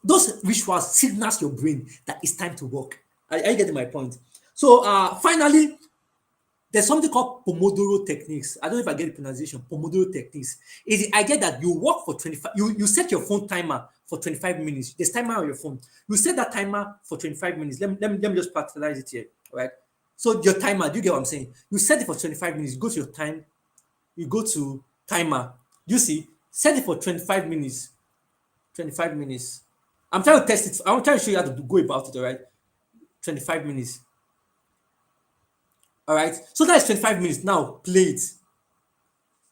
those rituals signals your brain that it's time to work. Are you getting my point? So finally, there's something called Pomodoro techniques. I don't know if I get the pronunciation. Pomodoro techniques is the idea that you work for 25. You set your phone timer for 25 minutes. There's timer on your phone. You set that timer for 25 minutes. Let me just practicalize it here. All right. So your timer, do you get what I'm saying? You set it for 25 minutes. You go to your time. You go to timer. You see, set it for 25 minutes. 25 minutes. I'm trying to test it. I'm trying to show you how to go about it. All right. 25 minutes. All right. So that's 25 minutes. Now play it.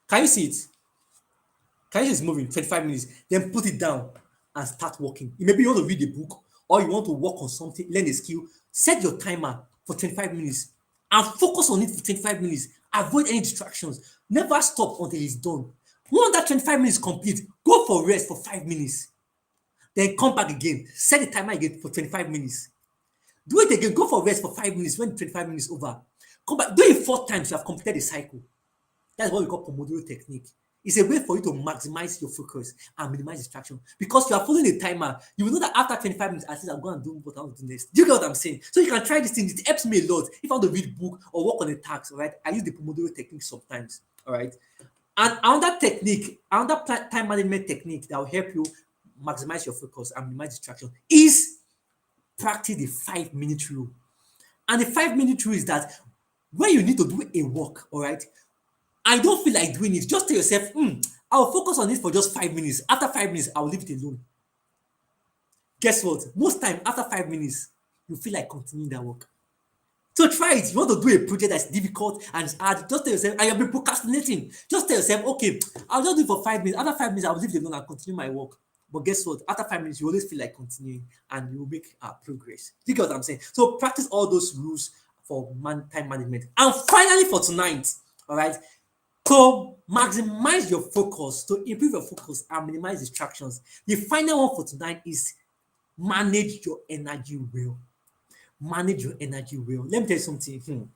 Can you see it? Can you see it's moving? 25 minutes. Then put it down and start working. Maybe you want to read a book or you want to work on something, learn a skill. Set your timer for 25 minutes and focus on it for 25 minutes. Avoid any distractions. Never stop until it's done. Once that 25 minutes complete, go for rest for 5 minutes. Then come back again. Set the timer again for 25 minutes. Do it again. Go for rest for 5 minutes when 25 minutes is over. Come back. Do it 4 times. You have completed the cycle. That's what we call Pomodoro technique. It's a way for you to maximize your focus and minimize distraction. Because you are following a timer, you will know that after 25 minutes, at least I'm going to do what I want to do next. Do you get what I'm saying? So you can try this thing. It helps me a lot. If I want to read a book or work on a task, all right, I use the Pomodoro technique sometimes. All right. And another technique, another time management technique that will help you maximize your focus and minimize distraction is practice the 5-minute rule. And the 5-minute rule is that when you need to do a work, all right, I don't feel like doing it. Just tell yourself, I'll focus on it for just 5 minutes. After 5 minutes, I'll leave it alone. Guess what? Most time, after 5 minutes, you feel like continuing that work. So try it. You want to do a project that's difficult and it's hard. Just tell yourself, and you've been procrastinating. Just tell yourself, okay, I'll just do it for 5 minutes. After 5 minutes, I'll leave it alone and continue my work. But guess what? After 5 minutes, you always feel like continuing and you will make progress. Do you get what I'm saying? So practice all those rules for time management. And finally, for tonight, all right, to maximize your focus, to improve your focus and minimize distractions, the final one for tonight is manage your energy well. Manage your energy well. Let me tell you something.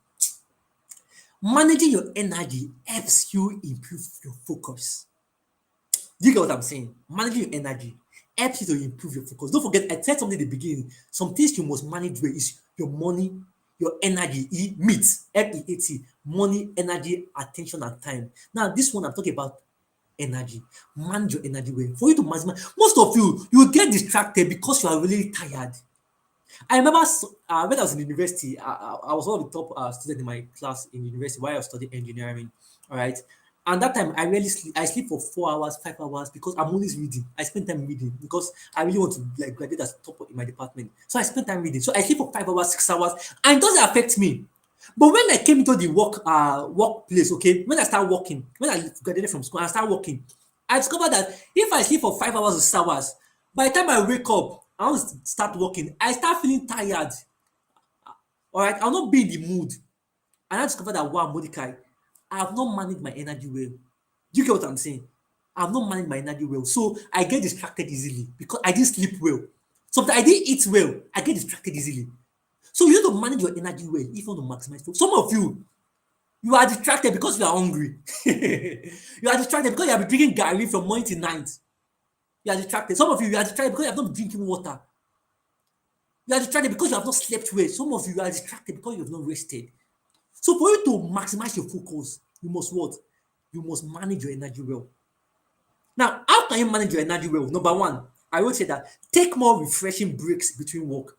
Managing your energy helps you improve your focus. Do you get what I'm saying? Managing your energy helps you to improve your focus. Don't forget, I said something at the beginning. Some things you must manage well is your money, your energy, MEAT, MEAT, money, energy, attention, and time. Now, this one I'm talking about energy. Manage your energy well. For you to maximize, most of you will get distracted because you are really tired. I remember when I was in university, I was one of the top students in my class in university while I was studying engineering. All right. And that time, I really sleep. I sleep for 4 hours, 5 hours because I'm always reading. I spend time reading because I really want to like graduate as top in my department. So I spend time reading. So I sleep for 5 hours, 6 hours, and it doesn't affect me. But when I came into the workplace, okay, when I start working, when I graduated from school, I start working, I discovered that if I sleep for 5 hours or 6 hours, by the time I wake up, I want to start working, I start feeling tired. All right, I'll not be in the mood. And I discovered that, wow, Mordecai, I have not managed my energy well. Do you get what I'm saying? I have not managed my energy well. So I get distracted easily because I didn't sleep well. Sometimes I didn't eat well. I get distracted easily. So you need to manage your energy well if you want to maximize focus. Some of you are distracted because you are hungry. You are distracted because you have been drinking garri from morning till night. You are distracted. Some of you are distracted because you have not been drinking water. You are distracted because you have not slept well. Some of you are distracted because you have not rested. So for you to maximize your focus, you must what? You must manage your energy well. Now, how can you manage your energy well? Number one, I would say that take more refreshing breaks between work.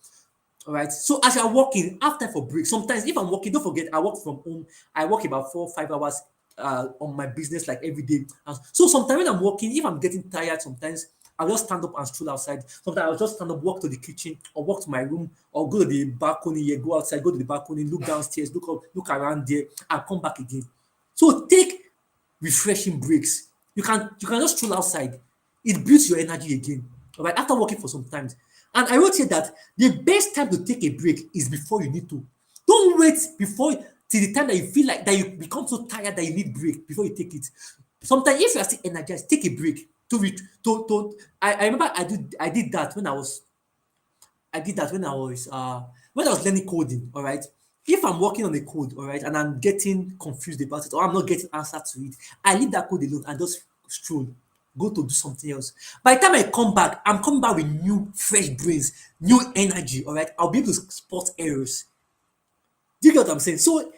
All right. So as you're working, have time for breaks. Sometimes if I'm working, don't forget I work from home. I work about 4 or 5 hours on my business like every day. And so sometimes when I'm working, if I'm getting tired, sometimes I'll just stand up and stroll outside. Sometimes I'll just stand up, walk to the kitchen, or walk to my room, or go to the balcony here, go outside, go to the balcony, look downstairs, look up, look around there, and come back again. So take refreshing breaks. You can just stroll outside. It builds your energy again. All right, after working for some time. And I wrote here that the best time to take a break is before you need to. Don't wait before till the time that you feel like that you become so tired that you need break before you take it. Sometimes if you are still energized, take a break. I remember I did that when I was learning coding, all right. If I'm working on a code, all right, and I'm getting confused about it or I'm not getting answer to it, I leave that code alone and just stroll, go to do something else. By the time I come back, I'm coming back with new, fresh brains, new energy, all right. I'll be able to spot errors. Do you get what I'm saying? So,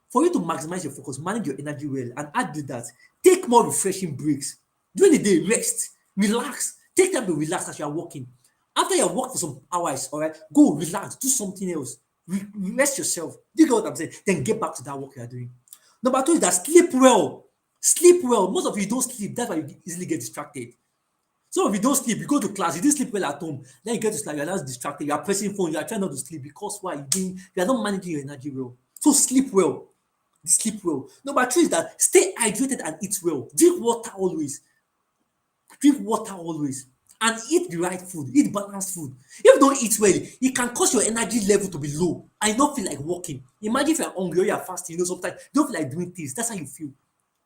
for you to maximize your focus, manage your energy well, and add to that, take more refreshing breaks. During the day, rest, relax, take time to relax as you are working. After you have worked for some hours, all right, go relax, do something else, rest yourself. Do you get what I'm saying? Then get back to that work you are doing. Number two is that sleep well. Sleep well. Most of you don't sleep, that's why you easily get distracted. Some of you don't sleep, you go to class, you didn't sleep well at home, then you get to sleep, you're just distracted, you are pressing phone, you are trying not to sleep because why? You are not managing your energy well. So sleep well. Sleep well. Number three is that stay hydrated and eat well. Drink water always. Drink water always. And eat the right food. Eat balanced food. If you don't eat well, it can cause your energy level to be low and you not feel like walking. Imagine if you're hungry or you're fasting, sometimes you don't feel like doing things. That's how you feel.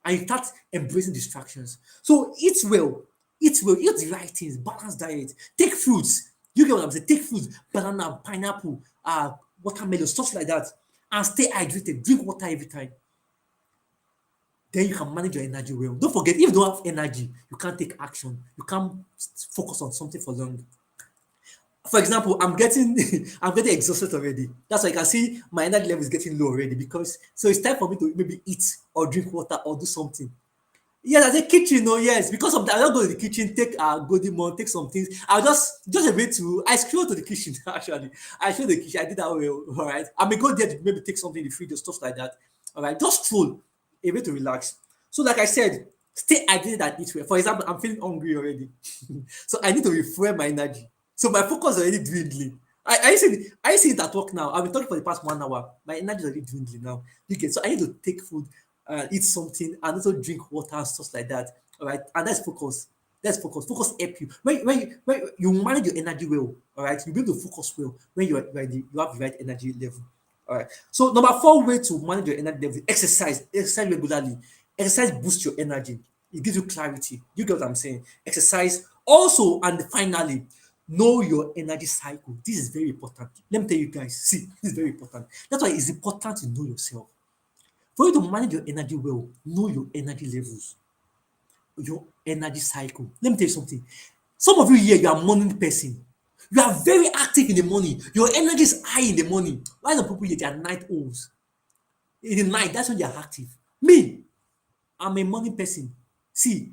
And you start embracing distractions. So eat well. Eat well. Eat the right things. Balanced diet. Take fruits. You get what I'm saying? Take fruits. Banana, pineapple, watermelon, stuff like that. And stay hydrated. Drink water every time. Then you can manage your energy well. Don't forget, if you don't have energy, you can't take action. You can't focus on something for long. For example, I'm getting I'm getting exhausted already. That's why you can see my energy level is getting low already because so it's time for me to maybe eat or drink water or do something. Yes, at the kitchen, no, yes. Because of that, I don't go to the kitchen, take golden mon, take some things. I'll just a bit to I scroll to the kitchen actually. I scroll the kitchen, I did that well, all right. I may go there to maybe take something in the fridge or stuff like that. All right, just stroll, a way to relax. So, like I said, stay hydrated and eat well. For example, I'm feeling hungry already. So I need to refuel my energy. So my focus is already dwindling. I see it at work now. I've been talking for the past 1 hour. My energy is already dwindling now. You get so I need to take food, eat something, and also drink water and stuff like that. All right, and that's focus. That's focus. Focus help you when you manage your energy well. All right, you'll be able to focus well when you have the right energy level. All right. So number four way to manage your energy level: exercise. Exercise regularly. Exercise boosts your energy. It gives you clarity. You get what I'm saying? Exercise also, and finally, know your energy cycle. This is very important. Let me tell you guys. See, this is very important. That's why it's important to know yourself. For you to manage your energy well, know your energy levels, your energy cycle. Let me tell you something. Some of you here, you are a morning person. You are very active in the morning. Your energy is high in the morning. Why some people here, they are night owls? In the night, that's when they are active. Me, I'm a morning person. See,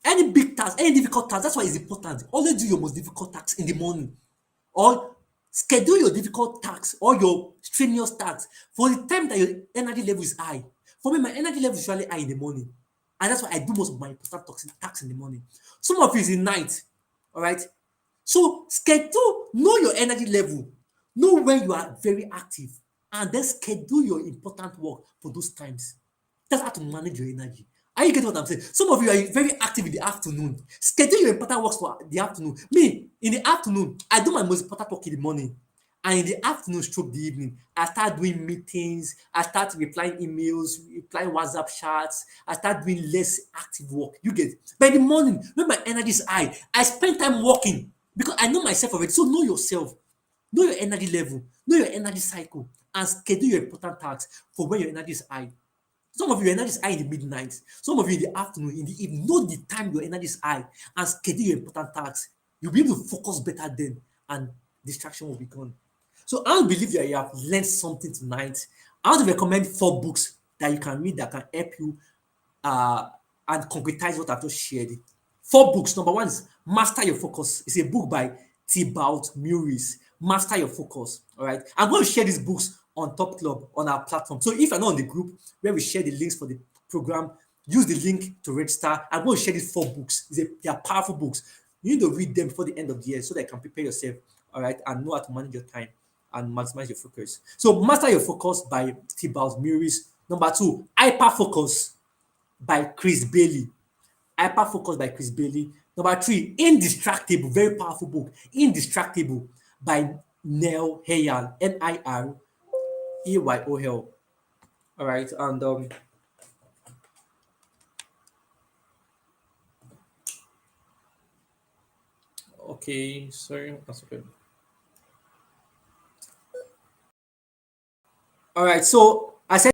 any big task, any difficult task, that's why it's important. Always do your most difficult tasks in the morning. Or schedule your difficult tasks or your strenuous tasks for the time that your energy level is high. For me, my energy level is usually high in the morning. And that's why I do most of my important tasks in the morning. Some of it is in night. All right. So schedule, know your energy level, know when you are very active, and then schedule your important work for those times. That's how to manage your energy. Are you getting what I'm saying? Some of you are very active in the afternoon. Schedule your important works for the afternoon. Me, in the afternoon, I do my most important work in the morning. And in the afternoon stroke the evening, I start doing meetings, I start replying emails, replying WhatsApp chats, I start doing less active work. You get it? But in the morning, when my energy is high, I spend time working because I know myself already. So know yourself, know your energy level, know your energy cycle, and schedule your important tasks for when your energy is high. Some of your energy is high in the midnight, some of you in the afternoon, in the evening. Know the time your energy is high and schedule your important tasks. You'll be able to focus better then and distraction will be gone. So I believe that you have learned something tonight. I want to recommend 4 books that you can read that can help you uh, and concretize what I've just shared. Four books. Number one is Master Your Focus. It's a book by Thibaut Muris. Master Your Focus. All right. I'm going to share these books on Top Club on our platform. So if you're not on the group where we share the links for the program, use the link to register. I'm going to share these four books. They are powerful books. You need to read them before the end of the year so that you can prepare yourself, all right, and know how to manage your time and maximize your focus. So, Master Your Focus by Thibaut Muris. Number two, Hyper Focus by Chris Bailey. Hyper Focus by Chris Bailey. Number three, Indistractable, very powerful book. Indistractable by Neil Hayal, Nirayol. All right, and okay, sorry, that's okay. All right, so I said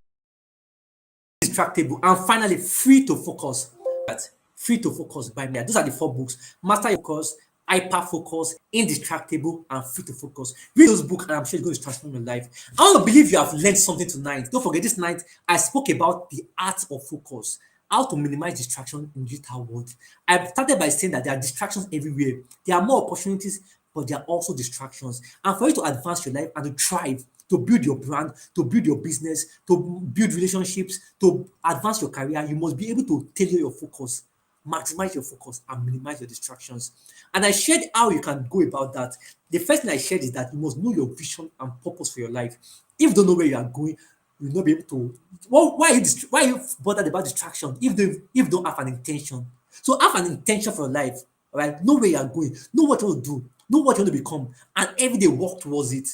distractible, and finally, free to focus. That free to focus by me. Those are the four books: Master Your Focus, Hyper Focus, Indistractable, and Free to Focus. Read those books, and I'm sure it's going to transform your life. I want to believe you have learned something tonight. Don't forget, this night I spoke about the art of focus, how to minimize distraction in digital world. I started by saying that there are distractions everywhere. There are more opportunities, but there are also distractions. And for you to advance your life and to thrive, to build your brand, to build your business, to build relationships, to advance your career, you must be able to tailor your focus, maximize your focus, and minimize your distractions. And I shared how you can go about that. The first thing I shared is that you must know your vision and purpose for your life. If you don't know where you are going, you'll not be able to. Why are you bothered about distraction if you don't have an intention? So have an intention for your life. All right, know where you are going, know what you want to do, know what you want to become, and every day work towards it.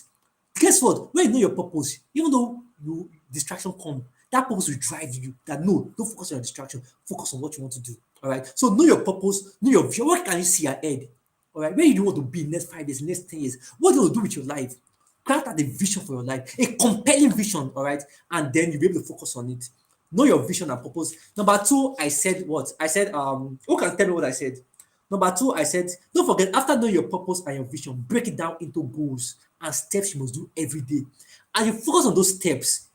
Guess what? When you know your purpose, even though you distraction come, that purpose will drive you. That no, don't focus on your distraction. Focus on what you want to do. All right. So know your purpose, know your vision. What can you see ahead? All right. Where do you want to be in next 5 years, next 10 years? What do you want to do with your life? Craft out a vision for your life, a compelling vision. All right, and then you'll be able to focus on it. Know your vision and purpose. Number two, I said what? I said who can tell me what I said? Number two, I said, don't forget, after knowing your purpose and your vision, break it down into goals and steps you must do every day. And you focus on those steps,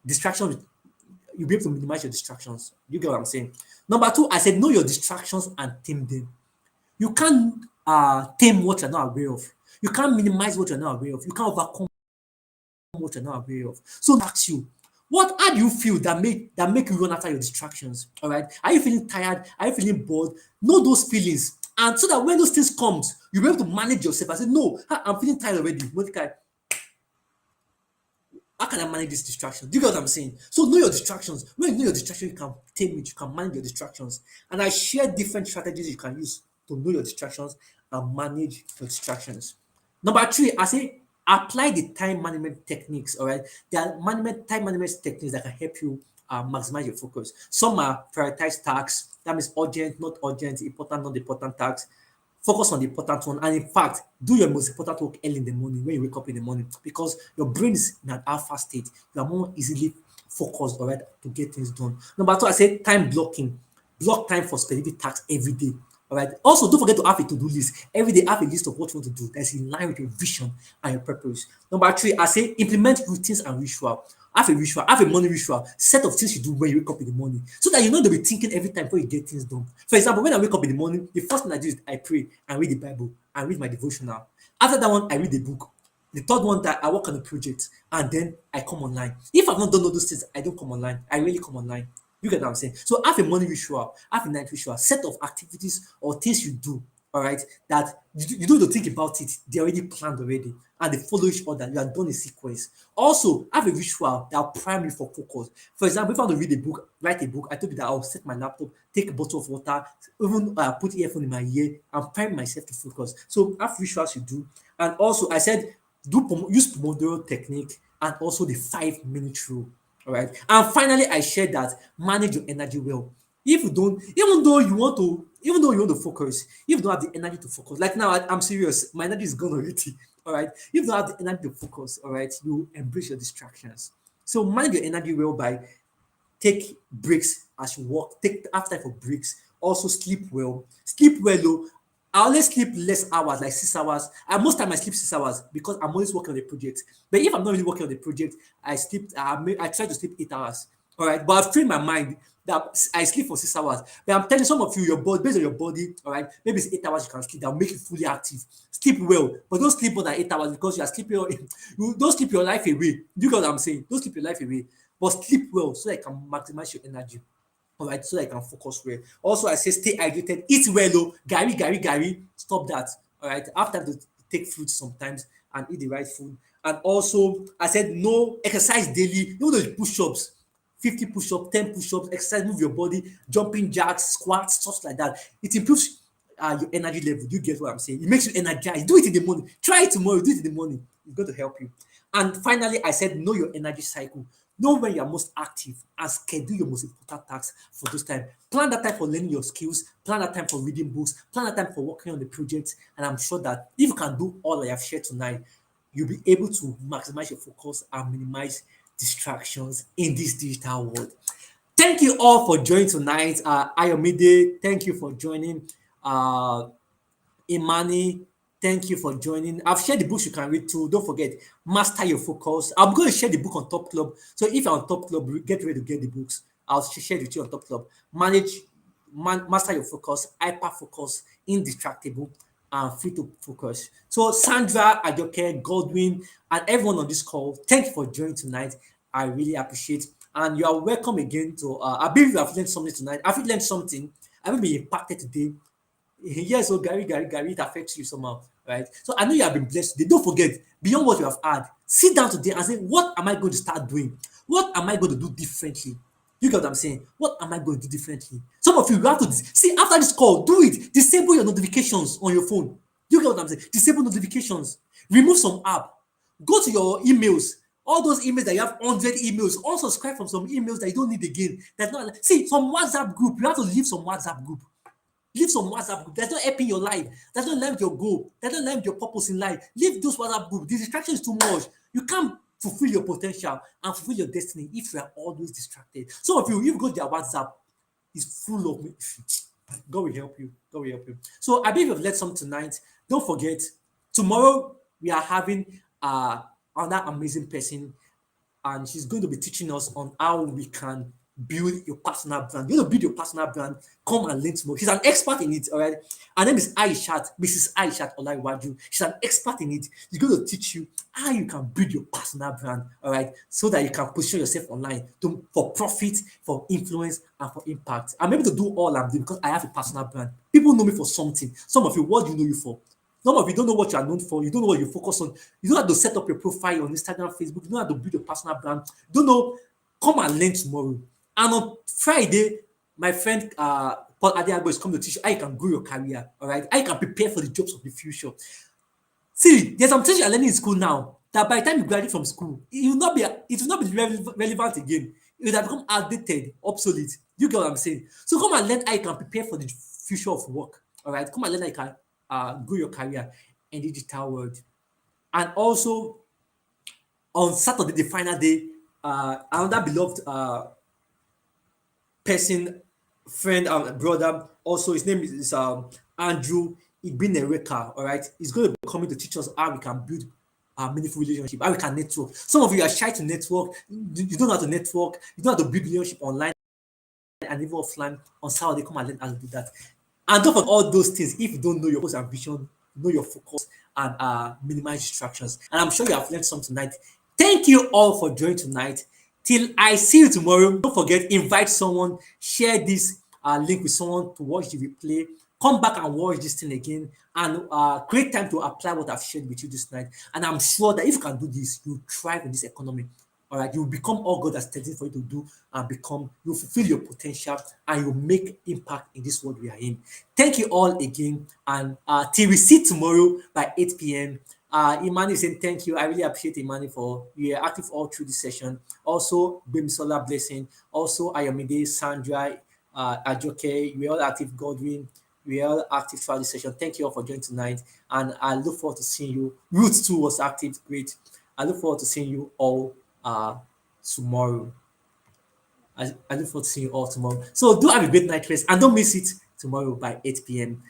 distraction, you'll be able to minimize your distractions. You get what I'm saying? Number two, I said, know your distractions and tame them. You can't tame what you're not aware of. You can't minimize what you're not aware of. You can't overcome what you're not aware of. So ask you, how do you feel that make you run after your distractions? All right. Are you feeling tired? Are you feeling bored? Know those feelings. And so that when those things comes, you'll be able to manage yourself and say, no, I'm feeling tired already. Mordecai, how can I manage this distraction? Do you get what I'm saying? So know your distractions. When you know your distraction, you can tame it, you can manage your distractions. And I share different strategies you can use to know your distractions and manage your distractions. Number three, I say apply the time management techniques. All right. There are time management techniques that can help you maximize your focus. Some are prioritize tasks. That means urgent, not urgent, important, not important tasks. Focus on the important one. And in fact, do your most important work early in the morning when you wake up in the morning because your brain is in an alpha state. You are more easily focused, all right, to get things done. Number two, I say time blocking. Block time for specific tasks every day. All right. Also, don't forget to have a to-do list. Every day, have a list of what you want to do that's in line with your vision and your purpose. Number three, I say implement routines and ritual. Have a ritual, have a morning ritual, set of things you do when you wake up in the morning, so that you're not going to be thinking every time before you get things done. For example, when I wake up in the morning, the first thing I do is I pray and read the Bible and read my devotional. After that one, I read the book. The third one that I work on a project and then I come online. If I've not done all those things, I don't come online. I really come online. You get what I'm saying? So have a morning ritual, have a night ritual, set of activities or things you do, all right, that you don't need to think about it. They're already planned already and they follow each other. You are done in sequence. Also, have a ritual that will prime you for focus. For example, if I want to read a book, write a book, I told you that I'll set my laptop, take a bottle of water, even put earphone in my ear and prime myself to focus. So have rituals you do. And also, I said, use Pomodoro technique and also the 5 minute rule. All right. And finally, I shared that manage your energy well. If you don't, even though you want to focus, if you don't have the energy to focus, like now, I'm serious, my energy is gone already. All right. If you don't have the energy to focus, all right, you embrace your distractions. So manage your energy well by take breaks as you work, take after time for breaks. Also sleep well. Sleep well though. I always sleep less hours, like 6 hours. And most time I sleep 6 hours because I'm always working on the project. But if I'm not really working on the project, I try to sleep 8 hours. All right, but I've trained my mind that I sleep for 6 hours. But I'm telling some of you, your body, based on your body, all right, maybe it's 8 hours you can sleep, that'll make you fully active. Sleep well, but don't sleep more than 8 hours because you are sleeping. You don't sleep your life away. You get what I'm saying? Don't sleep your life away, but sleep well so that you can maximize your energy. All right, so that you can focus well. Also, I say stay hydrated, eat well. Oh, Gary, stop that. All right, after to take fruits sometimes and eat the right food. And also, I said no exercise daily. You know those push-ups, 50 push-ups, 10 push-ups, exercise, move your body, jumping jacks, squats, stuff like that. It improves your energy level. Do you get what I'm saying? It makes you energized. Do it in the morning. Try it tomorrow. Do it in the morning. It's going to help you. And finally, I said know your energy cycle. Know when you are most active and schedule your most important tasks for those time. Plan that time for learning your skills. Plan that time for reading books. Plan that time for working on the project. And I'm sure that if you can do all I have shared tonight, you'll be able to maximize your focus and minimize distractions in this digital world. Thank you all for joining tonight. Ayomide, thank you for joining. Uh, Imani, thank you for joining. I've shared the books you can read too. Don't forget, Master Your Focus. I'm going to share the book on Top Club. So if you're on Top Club, get ready to get the books. I'll share it with you on Top Club. Master Your Focus, Hyper Focus, Indistractable, and Free to Focus. So Sandra, Ajoke, Godwin, and everyone on this call, thank you for joining tonight. I really appreciate. And you are welcome again to. I believe you have learned something tonight. Have you learned something? Have you been impacted today? Yes, so Gary, it affects you somehow, right? So I know you have been blessed today. Don't forget, beyond what you have had, sit down today and say, what am I going to start doing? What am I going to do differently? You get what I'm saying? What am I going to do differently? Some of you have to see after this call, do it. Disable your notifications on your phone. You get what I'm saying? Disable notifications. Remove some app. Go to your emails. All those emails that you have 100 emails, unsubscribe from some emails that you don't need again. That's not see some WhatsApp group. You have to leave some WhatsApp group. Leave some WhatsApp group. That's not helping your life. That's not helping your goal. That's not helping your purpose in life. Leave those WhatsApp group. The distraction is too much. You can't fulfill your potential and fulfill your destiny if you are always distracted. Some of you, if you go to their WhatsApp, it's full of God will help you. God will help you. So I believe you've learned some tonight. Don't forget, tomorrow we are having another amazing person, and she's going to be teaching us on how we can build your personal brand. You want to build your personal brand? Come and learn more. She's an expert in it, all right? Her name is Mrs. Aishat Olaiwaju. She's an expert in it. She's going to teach you how you can build your personal brand, all right? So that you can position yourself online for profit, for influence, and for impact. I'm able to do all I'm doing because I have a personal brand. People know me for something. Some of you, what do you know you for? Some of you don't know what you are known for. You don't know what you focus on. You don't know how to set up your profile on Instagram, Facebook. You don't know how to build your personal brand. You don't know. Come and learn tomorrow. And on Friday, my friend Paul Adiago is coming to teach you how you can grow your career. All right, how you can prepare for the jobs of the future. See, there's some things you're learning in school now that by the time you graduate from school, it will not be relevant again. It will have become outdated, obsolete. You get what I'm saying? So come and learn how you can prepare for the future of work. All right, come and learn how you can grow your career in the digital world. And also on Saturday, the final day, another beloved person, friend, brother, also his name is Andrew Igbinereka. All right, he's going to be coming to teach us how we can build a meaningful relationship, how we can network. Some of you are shy to network, you don't know how to network, you don't know how to build relationship online and even offline. On Saturday, come and learn how to do that. And don't forget all those things. If you don't know your goals and vision, know your focus, and minimize distractions. And I'm sure you have learned something tonight. Thank you all for joining tonight. Till I see you tomorrow. Don't forget, invite someone, share this link with someone to watch the replay. Come back and watch this thing again, and create time to apply what I've shared with you this night. And I'm sure that if you can do this, you thrive in this economy. All right, you will become all God has intended for you to do, and you fulfill your potential, and you make impact in this world we are in. Thank you all again, and till we see tomorrow by 8 p.m. Imani is saying thank you. I really appreciate Imani for you are active all through this session. Also, Bimisola Blessing, also Ayomide, Sandra, Ajoke, we are all active. Godwin, we are all active throughout this session. Thank you all for joining tonight, and I look forward to seeing you. Ruth too was active, great. I look forward to seeing you all tomorrow. I look forward to seeing you all tomorrow. So do have a great night rest and don't miss it tomorrow by 8 p.m.